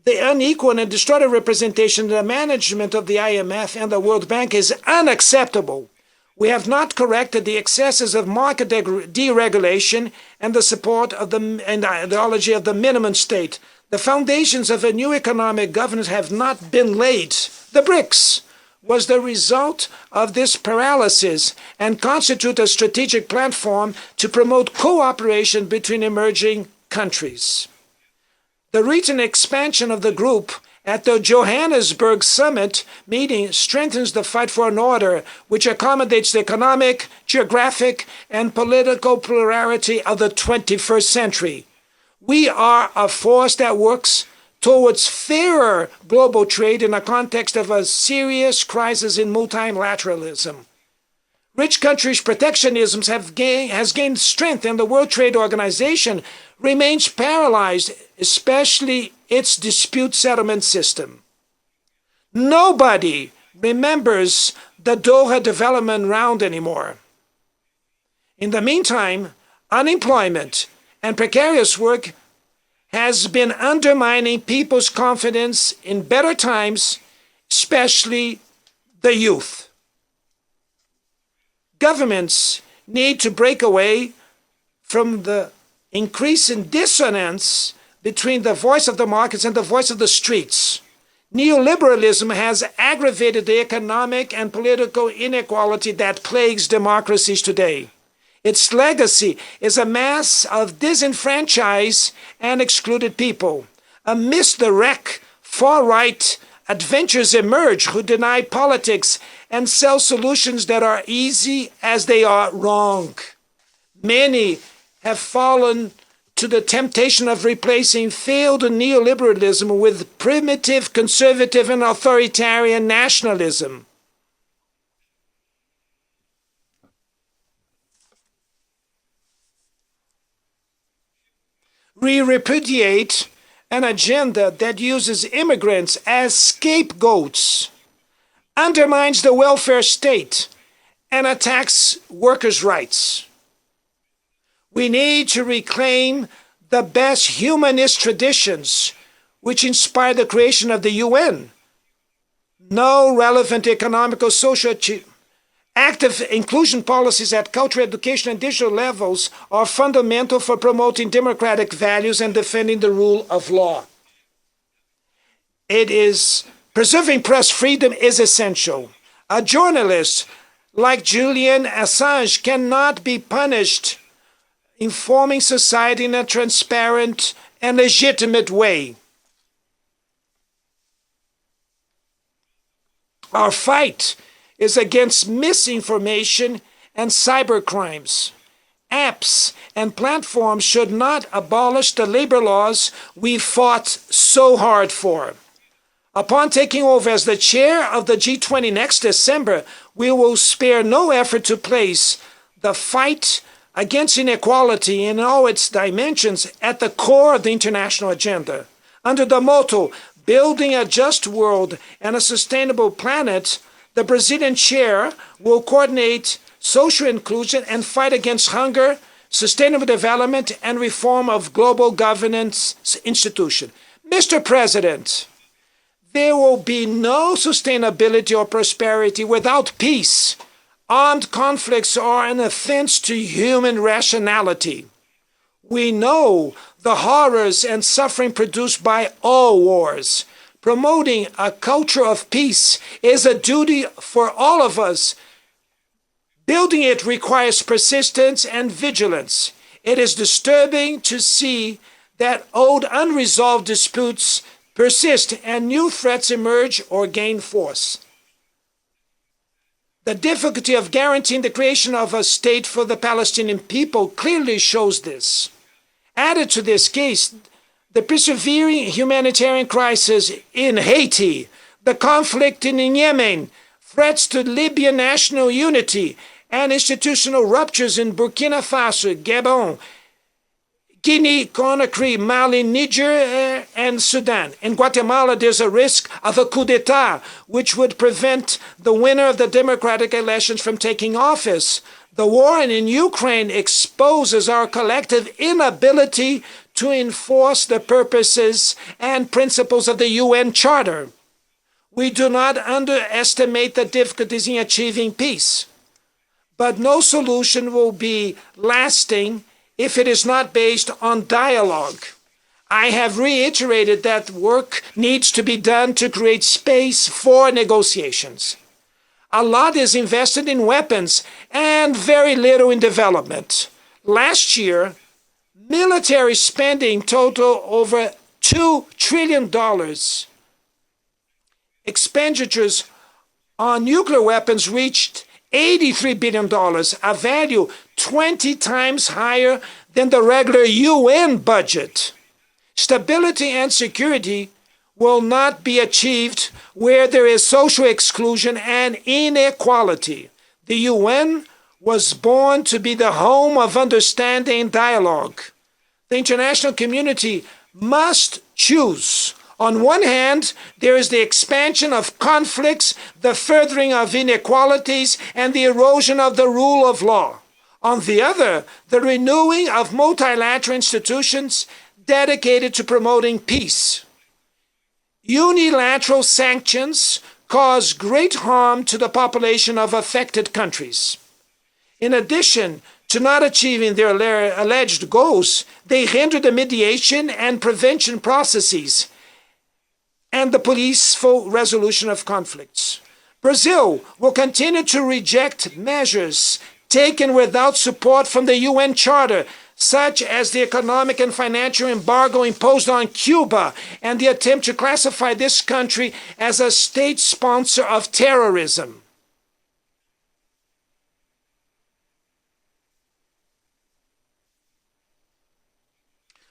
The unequal and distorted representation of the management of the IMF and the World Bank is unacceptable. We have not corrected the excesses of market deregulation and the support of the ideology of the minimum state. The foundations of a new economic governance have not been laid. The BRICS was the result of this paralysis and constitute a strategic platform to promote cooperation between emerging countries. The recent expansion of the group at the Johannesburg Summit meeting strengthens the fight for an order which accommodates the economic, geographic, and political plurality of the 21st century. We are a force that works towards fairer global trade in the context of a serious crisis in multilateralism. Rich countries' protectionism has gained strength, and the World Trade Organization remains paralyzed, especially its dispute settlement system. Nobody remembers the Doha Development Round anymore. In the meantime, unemployment and precarious work has been undermining people's confidence in better times, especially the youth. Governments need to break away from the increasing dissonance between the voice of the markets and the voice of the streets. Neoliberalism has aggravated the economic and political inequality that plagues democracies today. Its legacy is a mass of disenfranchised and excluded people. Amidst the wreck, far-right adventurers emerge who deny politics and sell solutions that are easy as they are wrong. Many have fallen to the temptation of replacing failed neoliberalism with primitive, conservative, and authoritarian nationalism. We repudiate an agenda that uses immigrants as scapegoats, undermines the welfare state, and attacks workers' rights. We need to reclaim the best humanist traditions which inspired the creation of the UN. No relevant economical, social, active inclusion policies at cultural, education, and digital levels are fundamental for promoting democratic values and defending the rule of law. Preserving press freedom is essential. A journalist like Julian Assange cannot be punished informing society in a transparent and legitimate way. Our fight is against misinformation and cybercrimes. Apps and platforms should not abolish the labor laws we fought so hard for. Upon taking over as the chair of the G20 next December, we will spare no effort to place the fight against inequality in all its dimensions at the core of the international agenda. Under the motto, Building a Just World and a Sustainable Planet, the Brazilian chair will coordinate social inclusion and fight against hunger, sustainable development, and reform of global governance institutions. Mr. President, there will be no sustainability or prosperity without peace. Armed conflicts are an offense to human rationality. We know the horrors and suffering produced by all wars. Promoting a culture of peace is a duty for all of us. Building it requires persistence and vigilance. It is disturbing to see that old unresolved disputes persist and new threats emerge or gain force. The difficulty of guaranteeing the creation of a state for the Palestinian people clearly shows this. Added to this case, the persevering humanitarian crisis in Haiti, the conflict in Yemen, threats to Libyan national unity, and institutional ruptures in Burkina Faso, Gabon, Guinea, Conakry, Mali, Niger, and Sudan. In Guatemala, there's a risk of a coup d'etat, which would prevent the winner of the democratic elections from taking office. The war in Ukraine exposes our collective inability to enforce the purposes and principles of the UN Charter. We do not underestimate the difficulties in achieving peace, but no solution will be lasting if it is not based on dialogue. I have reiterated that work needs to be done to create space for negotiations. A lot is invested in weapons and very little in development. Last year, military spending totaled over $2 trillion. Expenditures on nuclear weapons reached $83 billion, a value 20 times higher than the regular UN budget. Stability and security will not be achieved where there is social exclusion and inequality. The UN was born to be the home of understanding and dialogue. The international community must choose. On one hand, there is the expansion of conflicts, the furthering of inequalities, and the erosion of the rule of law. On the other, the renewing of multilateral institutions dedicated to promoting peace. Unilateral sanctions cause great harm to the population of affected countries. In addition to not achieving their alleged goals, they hinder the mediation and prevention processes and the peaceful resolution of conflicts. Brazil will continue to reject measures taken without support from the UN Charter, such as the economic and financial embargo imposed on Cuba and the attempt to classify this country as a state sponsor of terrorism.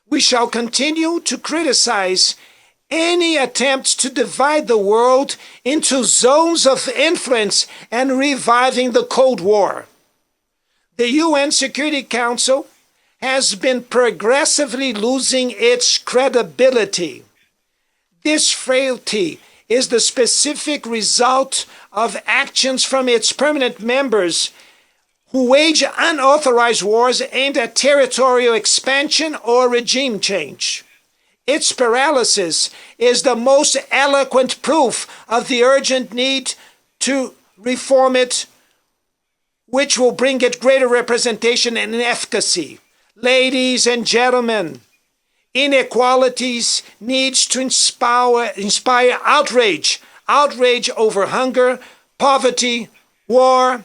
We shall continue to criticize any attempts to divide the world into zones of influence and reviving the Cold War. The UN Security Council has been progressively losing its credibility. This frailty is the specific result of actions from its permanent members who wage unauthorized wars aimed at territorial expansion or regime change. Its paralysis is the most eloquent proof of the urgent need to reform it, which will bring it greater representation and efficacy. Ladies and gentlemen, inequalities needs to inspire outrage over hunger, poverty, war,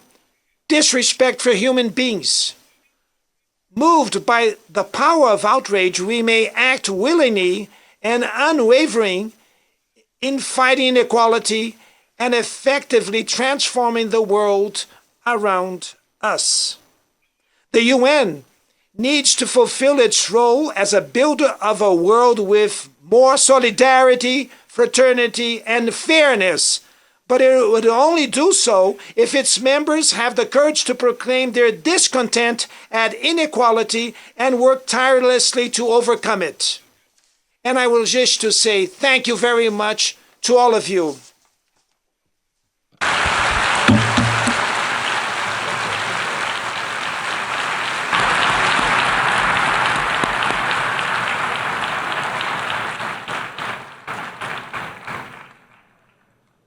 disrespect for human beings. Moved by the power of outrage, we may act willingly and unwavering in fighting inequality and effectively transforming the world around us. The UN needs to fulfill its role as a builder of a world with more solidarity, fraternity, and fairness. But it would only do so if its members have the courage to proclaim their discontent at inequality and work tirelessly to overcome it. And I will wish to say thank you very much to all of you.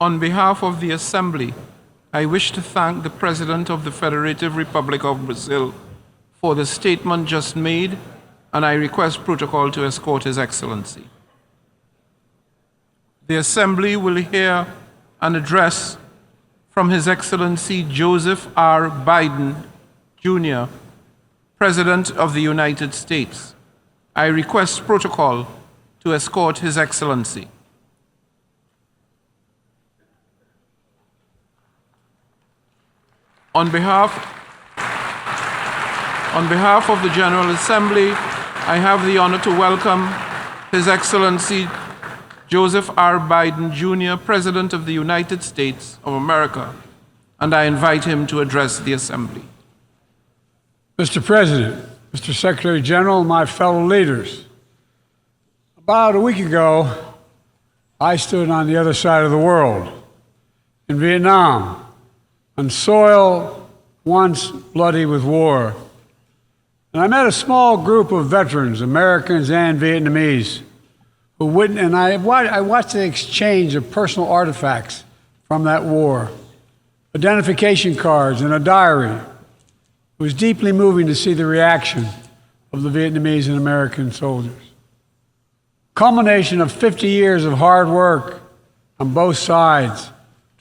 On behalf of the Assembly, I wish to thank the President of the Federative Republic of Brazil for the statement just made, and I request protocol to escort His Excellency. The Assembly will hear an address from His Excellency Joseph R. Biden, Jr., President of the United States. I request protocol to escort His Excellency. On behalf of the General Assembly, I have the honor to welcome His Excellency Joseph R. Biden, Jr., President of the United States of America, and I invite him to address the Assembly. Mr. President, Mr. Secretary General, my fellow leaders, about a week ago, I stood on the other side of the world, in Vietnam, on soil once bloody with war, And I met a small group of veterans, Americans and Vietnamese, who wouldn't, and I watched the exchange of personal artifacts from that war, identification cards and a diary. It was deeply moving to see the reaction of the Vietnamese and American soldiers. Culmination of 50 years of hard work on both sides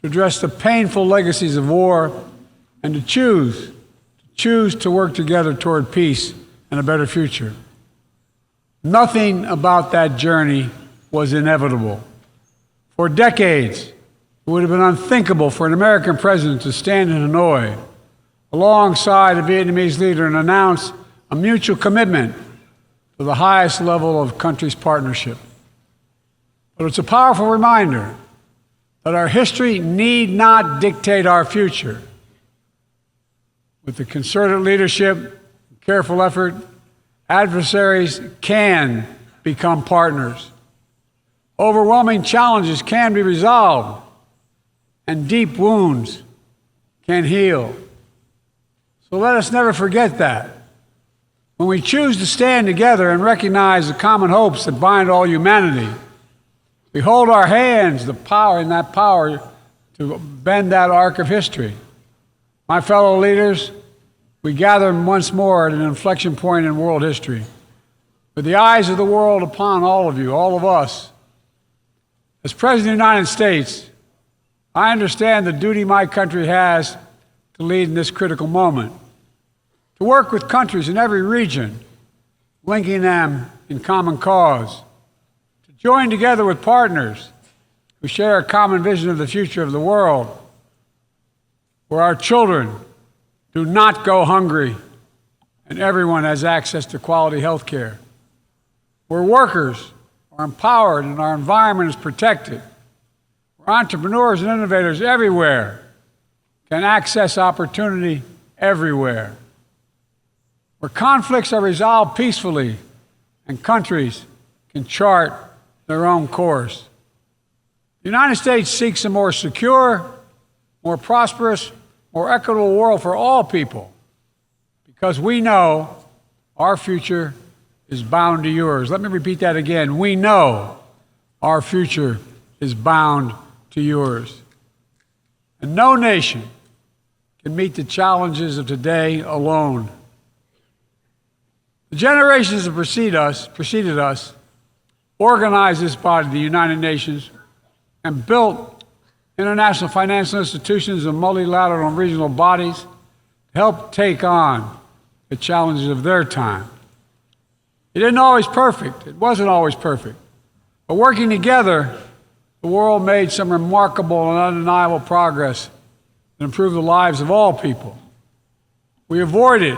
to address the painful legacies of war and to choose to work together toward peace and a better future. Nothing about that journey was inevitable. For decades, it would have been unthinkable for an American president to stand in Hanoi alongside a Vietnamese leader and announce a mutual commitment to the highest level of country's partnership. But it's a powerful reminder that our history need not dictate our future. With the concerted leadership and careful effort, adversaries can become partners. Overwhelming challenges can be resolved, and deep wounds can heal. So let us never forget that. When we choose to stand together and recognize the common hopes that bind all humanity, we hold our hands the power to bend that arc of history. My fellow leaders, we gather once more at an inflection point in world history, with the eyes of the world upon all of you, all of us. As President of the United States, I understand the duty my country has to lead in this critical moment, to work with countries in every region, linking them in common cause, to join together with partners who share a common vision of the future of the world, where our children do not go hungry and everyone has access to quality health care, where workers are empowered and our environment is protected, where entrepreneurs and innovators everywhere can access opportunity everywhere, where conflicts are resolved peacefully and countries can chart their own course. The United States seeks a more secure, more prosperous, more equitable world for all people, because we know our future is bound to yours. Let me repeat that again. We know our future is bound to yours. And no nation can meet the challenges of today alone. The generations that preceded us organized this body, the United Nations, and built international financial institutions and multilateral and regional bodies to help take on the challenges of their time. It wasn't always perfect. But working together, the world made some remarkable and undeniable progress that improved the lives of all people. We avoided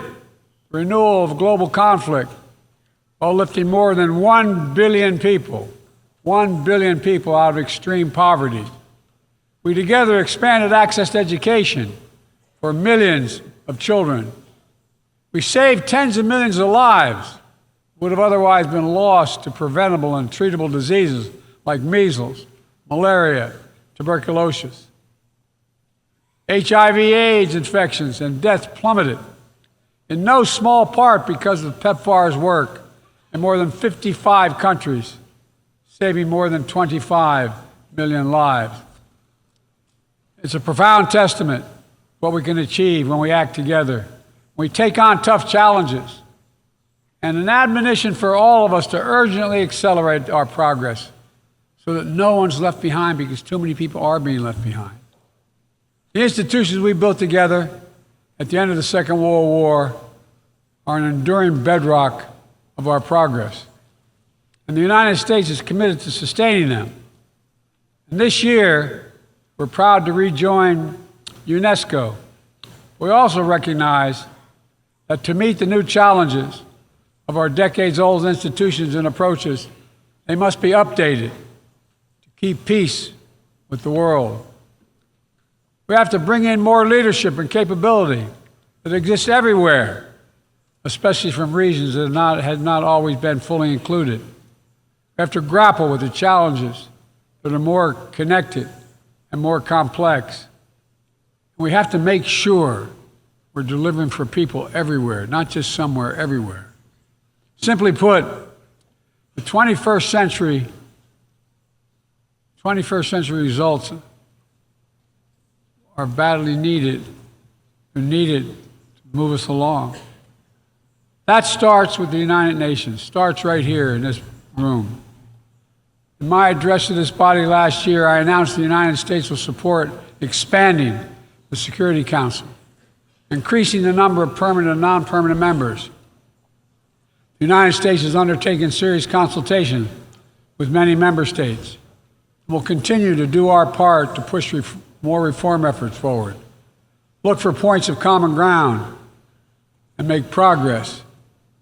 renewal of global conflict while lifting more than 1 billion people out of extreme poverty. We together expanded access to education for millions of children. We saved tens of millions of lives that would have otherwise been lost to preventable and treatable diseases like measles, malaria, tuberculosis. HIV/AIDS infections and deaths plummeted, in no small part because of PEPFAR's work in more than 55 countries, saving more than 25 million lives. It's a profound testament to what we can achieve when we act together, when we take on tough challenges, and an admonition for all of us to urgently accelerate our progress so that no one's left behind, because too many people are being left behind. The institutions we built together at the end of the Second World War are an enduring bedrock of our progress, and the United States is committed to sustaining them. And this year, we're proud to rejoin UNESCO. We also recognize that to meet the new challenges of our decades-old institutions and approaches, they must be updated to keep peace with the world. We have to bring in more leadership and capability that exists everywhere, especially from regions that had not always been fully included. We have to grapple with the challenges that are more connected and more complex. We have to make sure we're delivering for people everywhere, not just somewhere, everywhere. Simply put, the 21st century results are badly needed. They're needed to move us along. That starts with the United Nations, starts right here in this room. In my address to this body last year, I announced the United States will support expanding the Security Council, increasing the number of permanent and non-permanent members. The United States has undertaken serious consultation with many member states. We'll continue to do our part to push more reform efforts forward, look for points of common ground, and make progress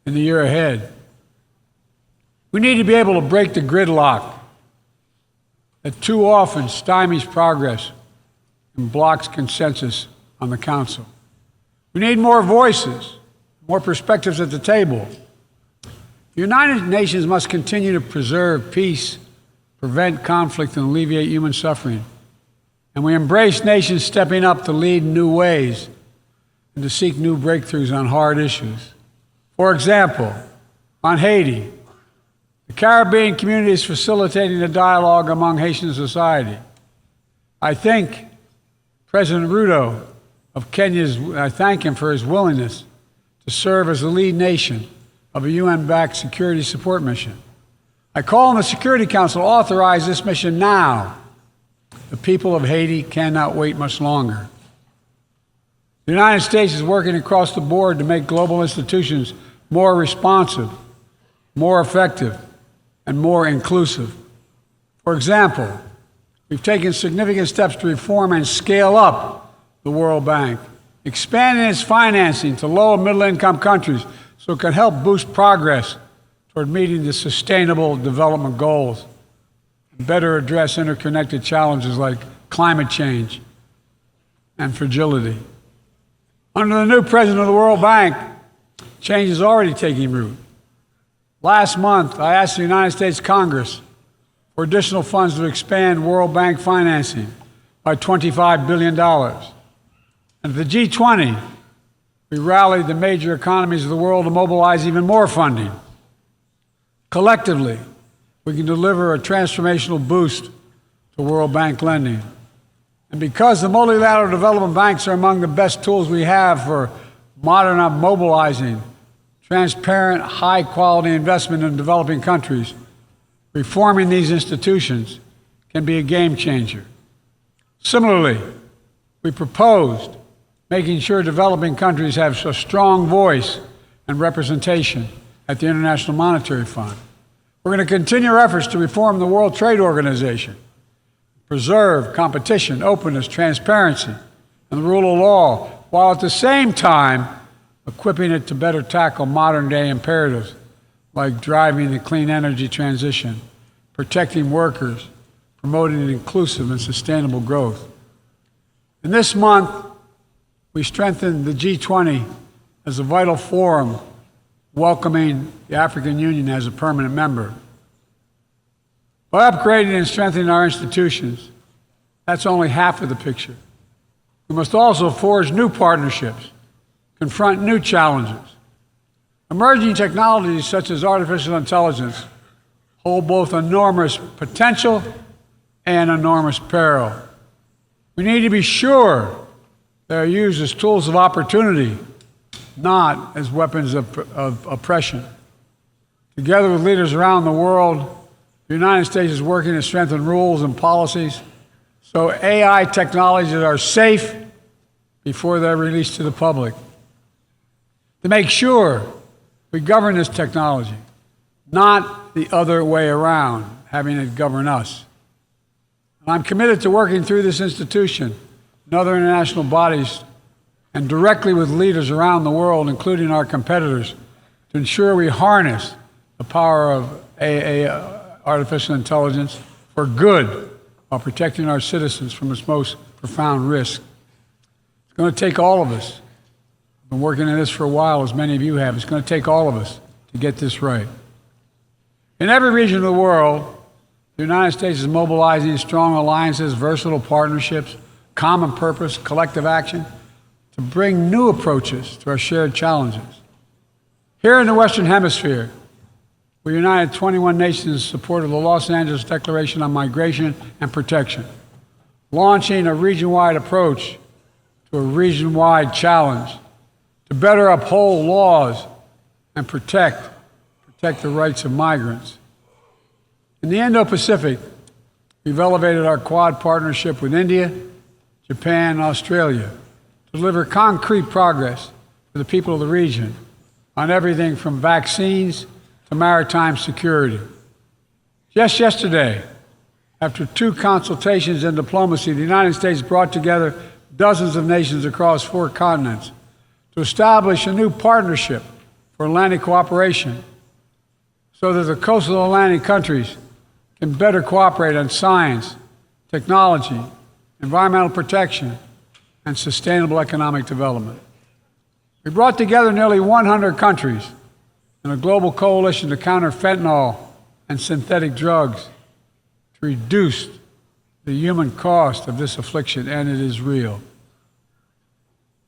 in the year ahead. We need to be able to break the gridlock that too often stymies progress and blocks consensus on the Council. We need more voices, more perspectives at the table. The United Nations must continue to preserve peace, prevent conflict, and alleviate human suffering. And we embrace nations stepping up to lead in new ways and to seek new breakthroughs on hard issues. For example, on Haiti, the Caribbean community is facilitating a dialogue among Haitian society. I thank President Ruto of Kenya, I thank him for his willingness to serve as the lead nation of a UN-backed security support mission. I call on the Security Council to authorize this mission now. The people of Haiti cannot wait much longer. The United States is working across the board to make global institutions more responsive, more effective, and more inclusive. For example, we've taken significant steps to reform and scale up the World Bank, expanding its financing to low and middle-income countries so it can help boost progress toward meeting the Sustainable Development Goals and better address interconnected challenges like climate change and fragility. Under the new president of the World Bank, change is already taking root. Last month, I asked the United States Congress for additional funds to expand World Bank financing by $25 billion. And at the G20, we rallied the major economies of the world to mobilize even more funding. Collectively, we can deliver a transformational boost to World Bank lending. And because the multilateral development banks are among the best tools we have for mobilizing transparent, high-quality investment in developing countries, reforming these institutions can be a game changer. Similarly, we proposed making sure developing countries have a strong voice and representation at the International Monetary Fund. We're going to continue our efforts to reform the World Trade Organization, preserve competition, openness, transparency, and the rule of law, while at the same time equipping it to better tackle modern-day imperatives like driving the clean energy transition, protecting workers, promoting inclusive and sustainable growth. And this month, we strengthened the G20 as a vital forum, welcoming the African Union as a permanent member. By upgrading and strengthening our institutions, that's only half of the picture. We must also forge new partnerships, confront new challenges. Emerging technologies such as artificial intelligence hold both enormous potential and enormous peril. We need to be sure they are used as tools of opportunity, not as weapons of oppression. Together with leaders around the world, the United States is working to strengthen rules and policies so AI technologies are safe before they're released to the public. To make sure we govern this technology, not the other way around, having it govern us. And I'm committed to working through this institution and other international bodies and directly with leaders around the world, including our competitors, to ensure we harness the power of artificial intelligence for good while protecting our citizens from its most profound risk. It's going to take all of us. I've been working on this for a while, as many of you have. It's going to take all of us to get this right. In every region of the world, the United States is mobilizing strong alliances, versatile partnerships, common purpose, collective action to bring new approaches to our shared challenges. Here in the Western Hemisphere, we united 21 nations in support of the Los Angeles Declaration on Migration and Protection, launching a region-wide approach to a region-wide challenge to better uphold laws and protect the rights of migrants. In the Indo-Pacific, we've elevated our Quad partnership with India, Japan, and Australia to deliver concrete progress for the people of the region on everything from vaccines to maritime security. Just yesterday, after 2 consultations in diplomacy, the United States brought together dozens of nations across 4 continents to establish a new partnership for Atlantic cooperation so that the coastal Atlantic countries can better cooperate on science, technology, environmental protection, and sustainable economic development. We brought together nearly 100 countries in a global coalition to counter fentanyl and synthetic drugs to reduce the human cost of this affliction, and it is real.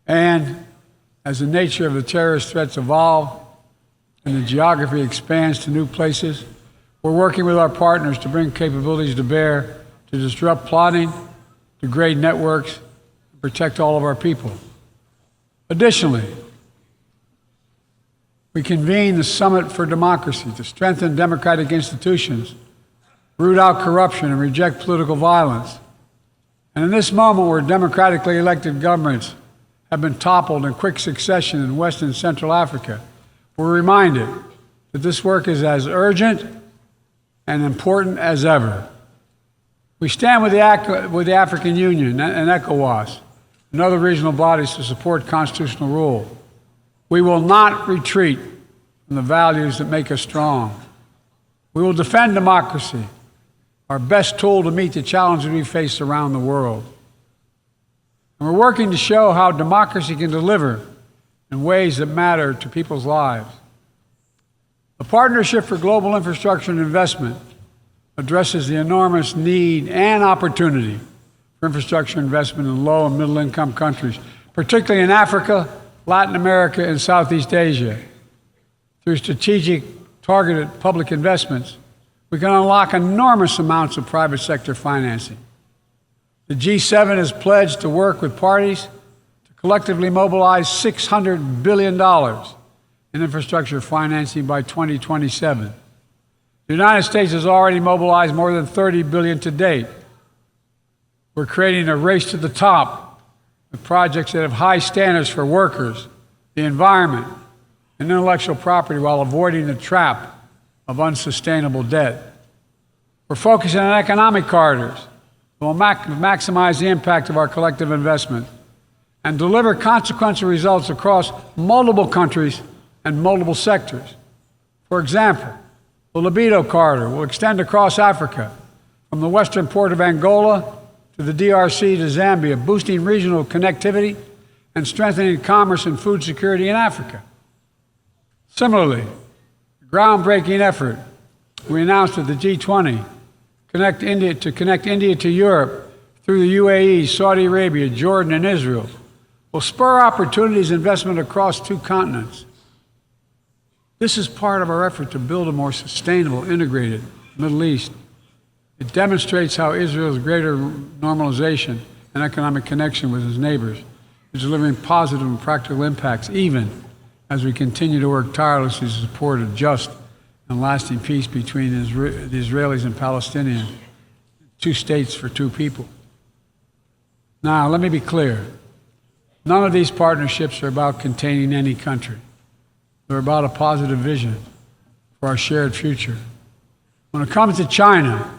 And as the nature of the terrorist threats evolve and the geography expands to new places, we're working with our partners to bring capabilities to bear to disrupt plotting, degrade networks, and protect all of our people. Additionally, we convened the Summit for Democracy to strengthen democratic institutions, root out corruption, and reject political violence. And in this moment where democratically elected governments have been toppled in quick succession in West and Central Africa, we're reminded that this work is as urgent and important as ever. We stand with the African Union and ECOWAS and other regional bodies to support constitutional rule. We will not retreat from the values that make us strong. We will defend democracy, our best tool to meet the challenges we face around the world. And we're working to show how democracy can deliver in ways that matter to people's lives. The Partnership for Global Infrastructure and Investment addresses the enormous need and opportunity for infrastructure investment in low and middle income countries, particularly in Africa, Latin America, and Southeast Asia. Through strategic, targeted public investments, we can unlock enormous amounts of private sector financing. The G7 has pledged to work with parties to collectively mobilize $600 billion in infrastructure financing by 2027. The United States has already mobilized more than $30 billion to date. We're creating a race to the top with projects that have high standards for workers, the environment, and intellectual property while avoiding the trap of unsustainable debt. We're focusing on economic corridors that will maximize the impact of our collective investment and deliver consequential results across multiple countries and multiple sectors. For example, the Libido Corridor will extend across Africa from the western port of Angola to the DRC to Zambia, boosting regional connectivity and strengthening commerce and food security in Africa. Similarly, the groundbreaking effort we announced at the G20 to connect India to Europe through the UAE, Saudi Arabia, Jordan, and Israel will spur opportunities and investment across 2 continents. This is part of our effort to build a more sustainable, integrated Middle East. It demonstrates how Israel's greater normalization and economic connection with its neighbors is delivering positive and practical impacts, even as we continue to work tirelessly to support a just and lasting peace between the Israelis and Palestinians, 2 states for 2 people. Now, let me be clear. None of these partnerships are about containing any country. They're about a positive vision for our shared future. When it comes to China,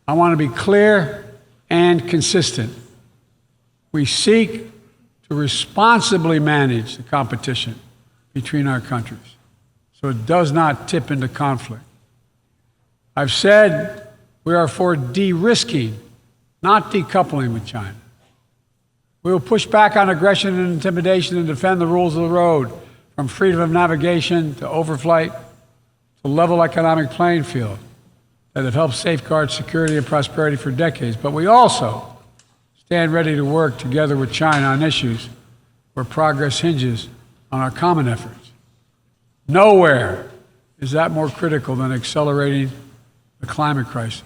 I want to be clear and consistent. We seek to responsibly manage the competition between our countries so it does not tip into conflict. I've said we are for de-risking, not decoupling with China. We will push back on aggression and intimidation and defend the rules of the road, from freedom of navigation to overflight to level economic playing field that have helped safeguard security and prosperity for decades. But we also stand ready to work together with China on issues where progress hinges on our common efforts. Nowhere is that more critical than accelerating the climate crisis,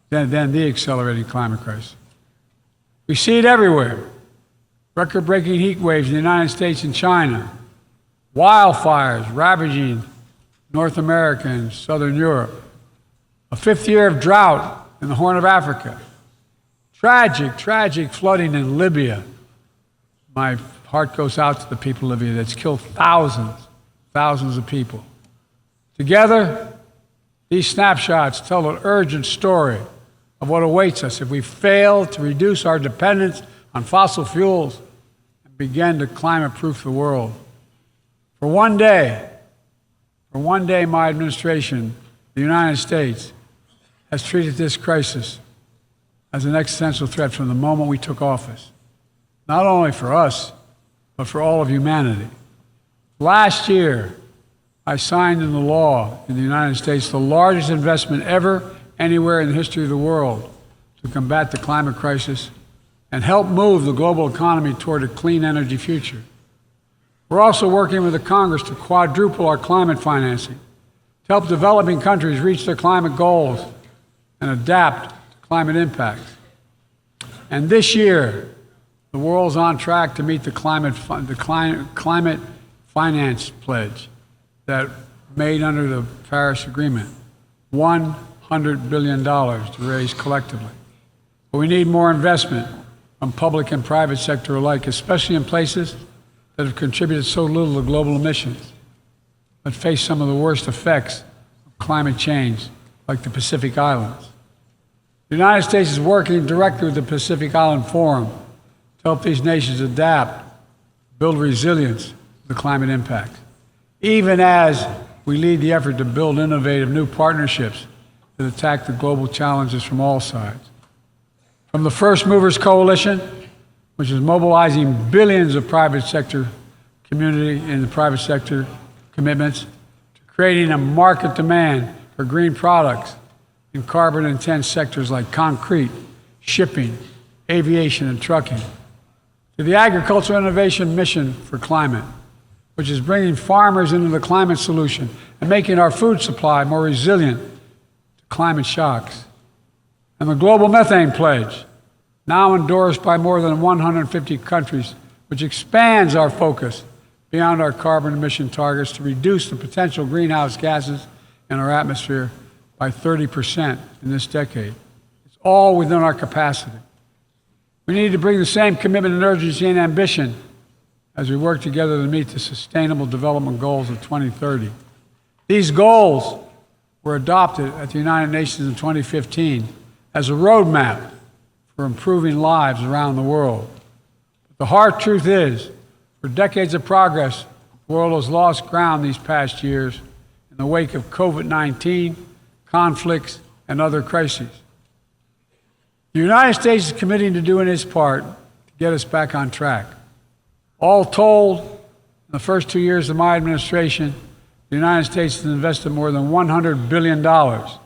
than the accelerating climate crisis. We see it everywhere. Record-breaking heat waves in the United States and China, wildfires ravaging North America and Southern Europe, a fifth year of drought in the Horn of Africa, tragic flooding in Libya. My heart goes out to the people of Libya that's killed thousands of people. Together, these snapshots tell an urgent story of what awaits us if we fail to reduce our dependence on fossil fuels and begin to climate-proof the world. For one day, my administration, the United States, has treated this crisis as an existential threat from the moment we took office, not only for us, but for all of humanity. Last year, I signed into law in the United States the largest investment ever anywhere in the history of the world to combat the climate crisis and help move the global economy toward a clean energy future. We're also working with the Congress to quadruple our climate financing, to help developing countries reach their climate goals and adapt to climate impacts. And this year, the world's on track to meet the climate finance pledge that made under the Paris Agreement, $100 billion to raise collectively. But we need more investment from public and private sector alike, especially in places that have contributed so little to global emissions, but face some of the worst effects of climate change, like the Pacific Islands. The United States is working directly with the Pacific Island Forum to help these nations adapt, build resilience to the climate impacts, even as we lead the effort to build innovative new partnerships that attack the global challenges from all sides. From the First Movers Coalition, which is mobilizing billions of private sector community and the private sector commitments, to creating a market demand for green products in carbon-intense sectors like concrete, shipping, aviation, and trucking, to the Agricultural Innovation Mission for Climate, which is bringing farmers into the climate solution and making our food supply more resilient to climate shocks, and the Global Methane Pledge, now endorsed by more than 150 countries, which expands our focus beyond our carbon emission targets to reduce the potential greenhouse gases in our atmosphere by 30% in this decade. It's all within our capacity. We need to bring the same commitment and urgency and ambition as we work together to meet the Sustainable Development Goals of 2030. These goals were adopted at the United Nations in 2015 as a roadmap for improving lives around the world. But the hard truth is, for decades of progress, the world has lost ground these past years in the wake of COVID-19, conflicts, and other crises. The United States is committing to doing its part to get us back on track. All told, in the first 2 years of my administration, the United States has invested more than $100 billion to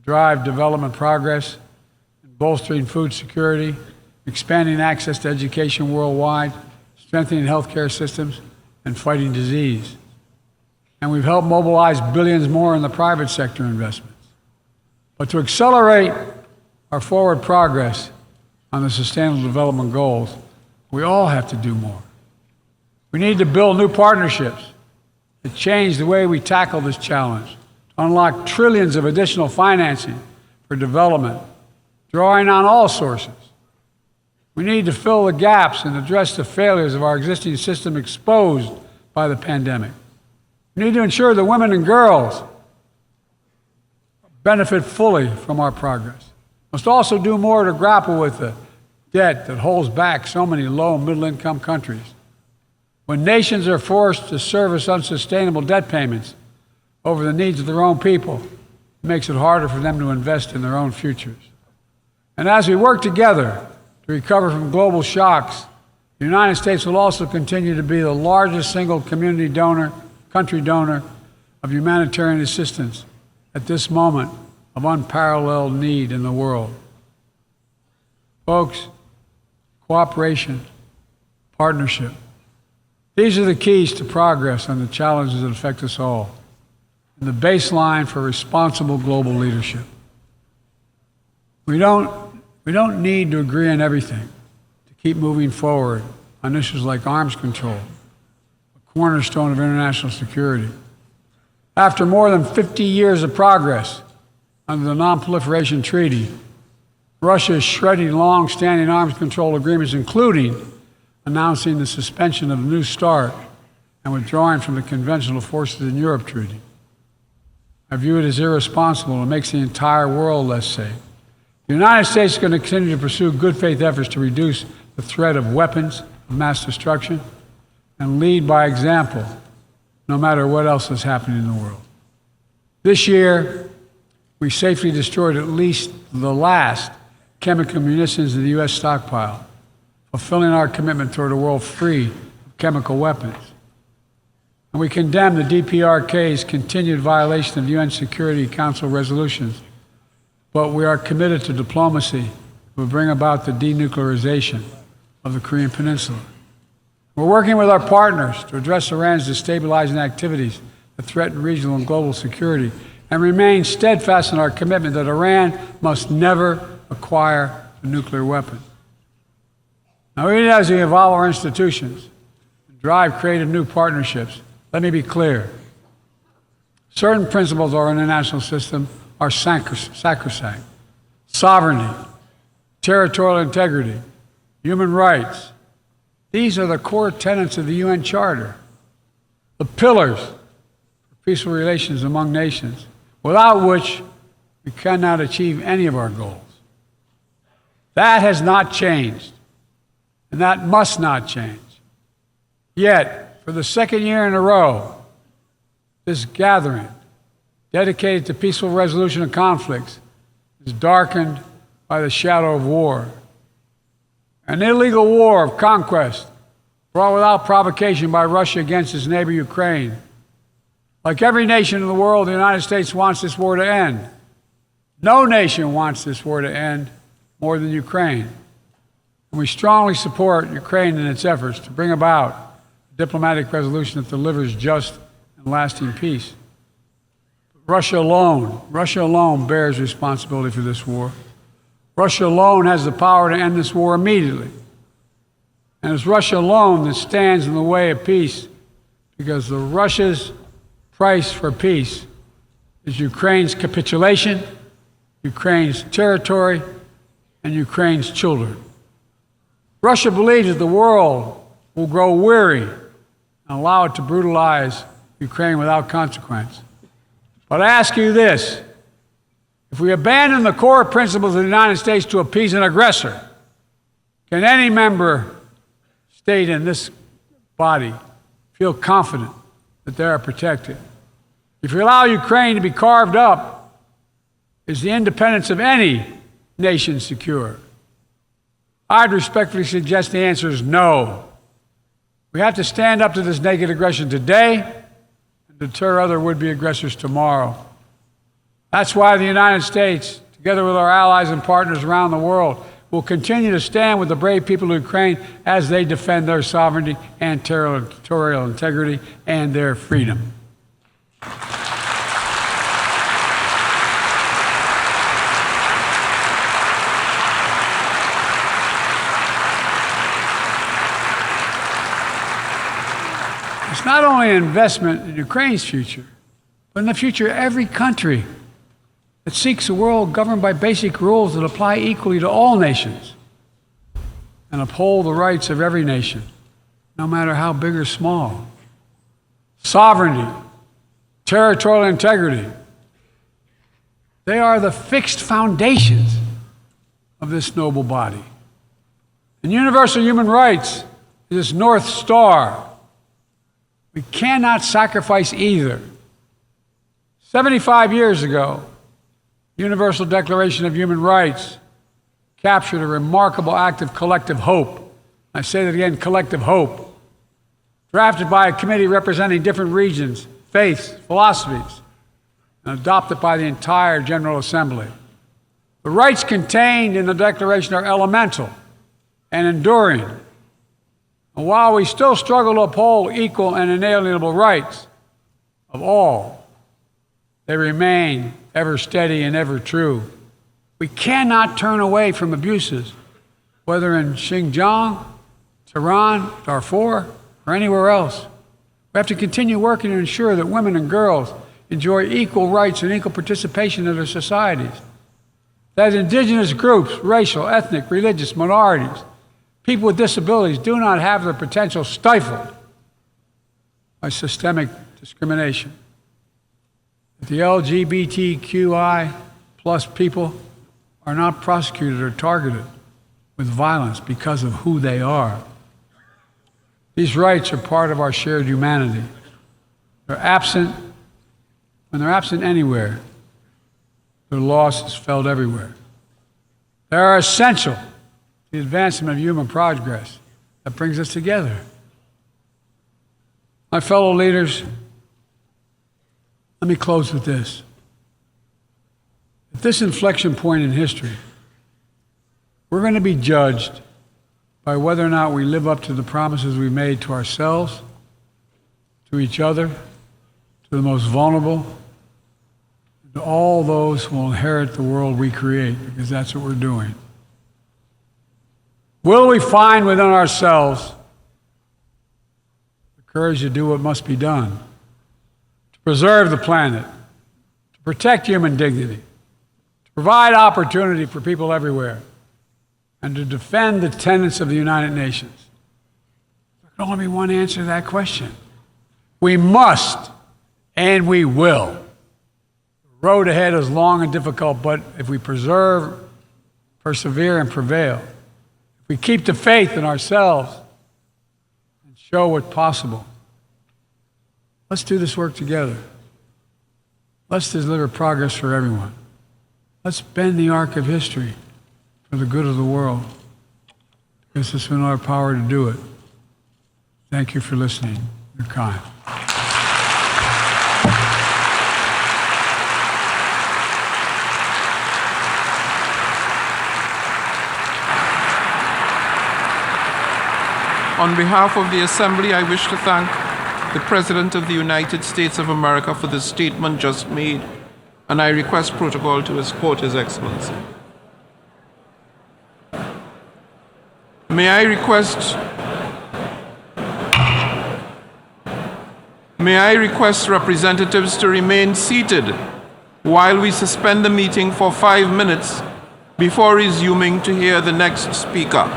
drive development progress, bolstering food security, expanding access to education worldwide, strengthening healthcare systems, and fighting disease. And we've helped mobilize billions more in the private sector investments. But to accelerate our forward progress on the Sustainable Development Goals, we all have to do more. We need to build new partnerships that change the way we tackle this challenge, to unlock trillions of additional financing for development, drawing on all sources. We need to fill the gaps and address the failures of our existing system exposed by the pandemic. We need to ensure that women and girls benefit fully from our progress. We must also do more to grapple with the debt that holds back so many low and middle-income countries. When nations are forced to service unsustainable debt payments over the needs of their own people, it makes it harder for them to invest in their own futures. And as we work together to recover from global shocks, the United States will also continue to be the largest single country donor of humanitarian assistance at this moment of unparalleled need in the world. Folks, cooperation, partnership, These are the keys to progress on the challenges that affect us all, and the baseline for responsible global leadership. We don't need to agree on everything to keep moving forward on issues like arms control, a cornerstone of international security. After more than 50 years of progress under the Non-Proliferation Treaty, Russia is shredding long-standing arms control agreements, including announcing the suspension of the New START and withdrawing from the Conventional Forces in Europe Treaty. I view it as irresponsible and makes the entire world less safe. The United States is going to continue to pursue good faith efforts to reduce the threat of weapons of mass destruction and lead by example, no matter what else is happening in the world. This year, we safely destroyed at least the last chemical munitions in the U.S. stockpile, fulfilling our commitment toward a world free of chemical weapons. And we condemn the DPRK's continued violation of UN Security Council resolutions, but we are committed to diplomacy that will bring about the denuclearization of the Korean Peninsula. We're working with our partners to address Iran's destabilizing activities that threaten regional and global security, and remain steadfast in our commitment that Iran must never acquire a nuclear weapon. Now, even as we evolve our institutions and drive creative new partnerships, let me be clear. Certain principles of our international system are sacrosanct. Sovereignty, territorial integrity, human rights. These are the core tenets of the UN Charter, the pillars for peaceful relations among nations, without which we cannot achieve any of our goals. That has not changed, and that must not change. Yet, for the second year in a row, this gathering, dedicated to peaceful resolution of conflicts, is darkened by the shadow of war. An illegal war of conquest brought without provocation by Russia against its neighbor Ukraine. Like every nation in the world, the United States wants this war to end. No nation wants this war to end more than Ukraine. And we strongly support Ukraine in its efforts to bring about a diplomatic resolution that delivers just and lasting peace. Russia alone bears responsibility for this war. Russia alone has the power to end this war immediately. And it's Russia alone that stands in the way of peace, because Russia's price for peace is Ukraine's capitulation, Ukraine's territory, and Ukraine's children. Russia believes that the world will grow weary and allow it to brutalize Ukraine without consequence. But I ask you this: if we abandon the core principles of the United States to appease an aggressor, can any member state in this body feel confident that they are protected? If we allow Ukraine to be carved up, is the independence of any nation secure? I'd respectfully suggest the answer is no. We have to stand up to this naked aggression today and deter other would-be aggressors tomorrow. That's why the United States, together with our allies and partners around the world, will continue to stand with the brave people of Ukraine as they defend their sovereignty and territorial integrity and their freedom. It's not only an investment in Ukraine's future, but in the future of every country that seeks a world governed by basic rules that apply equally to all nations and uphold the rights of every nation, no matter how big or small. Sovereignty, territorial integrity, they are the fixed foundations of this noble body. And universal human rights is its North Star. We cannot sacrifice either. 75 years ago, the Universal Declaration of Human Rights captured a remarkable act of collective hope. I say that again, collective hope. Drafted by a committee representing different regions, faiths, philosophies, and adopted by the entire General Assembly. The rights contained in the Declaration are elemental and enduring. And while we still struggle to uphold equal and inalienable rights of all, they remain ever steady and ever true. We cannot turn away from abuses, whether in Xinjiang, Tehran, Darfur, or anywhere else. We have to continue working to ensure that women and girls enjoy equal rights and equal participation in their societies. That indigenous groups, racial, ethnic, religious minorities, people with disabilities do not have their potential stifled by systemic discrimination. That the LGBTQI plus people are not prosecuted or targeted with violence because of who they are. These rights are part of our shared humanity. They're absent. When they're absent anywhere, their loss is felt everywhere. They are essential to the advancement of human progress that brings us together. My fellow leaders, let me close with this. At this inflection point in history, we're going to be judged by whether or not we live up to the promises we made to ourselves, to each other, to the most vulnerable, to all those who will inherit the world we create, because that's what we're doing. Will we find within ourselves the courage to do what must be done, to preserve the planet, to protect human dignity, to provide opportunity for people everywhere, and to defend the tenets of the United Nations? There can only be one answer to that question. We must, and we will. The road ahead is long and difficult, but if we persevere, and prevail, if we keep the faith in ourselves and show what's possible, let's do this work together. Let's deliver progress for everyone. Let's bend the arc of history for the good of the world, because it's in our power to do it. Thank you for listening. You're kind. On behalf of the Assembly, I wish to thank the President of the United States of America for the statement just made, and I request protocol to escort His Excellency. May I request representatives to remain seated while we suspend the meeting for 5 minutes before resuming to hear the next speaker.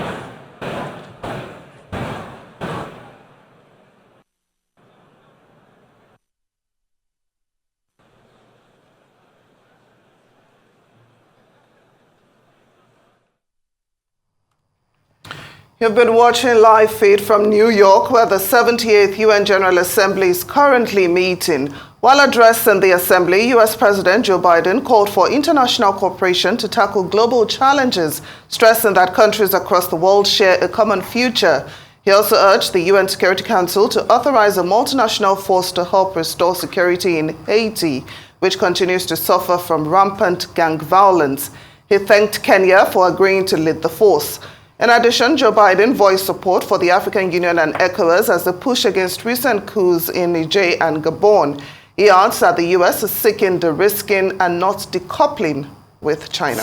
You've been watching live feed from New York, where the 78th UN General Assembly is currently meeting. While addressing the Assembly, U.S. President Joe Biden called for international cooperation to tackle global challenges, stressing that countries across the world share a common future. He also urged the UN Security Council to authorize a multinational force to help restore security in Haiti, which continues to suffer from rampant gang violence. He thanked Kenya for agreeing to lead the force. In addition, Joe Biden voiced support for the African Union and ECOWAS as they push against recent coups in Niger and Gabon. He adds that the U.S. is seeking de-risking and not decoupling with China.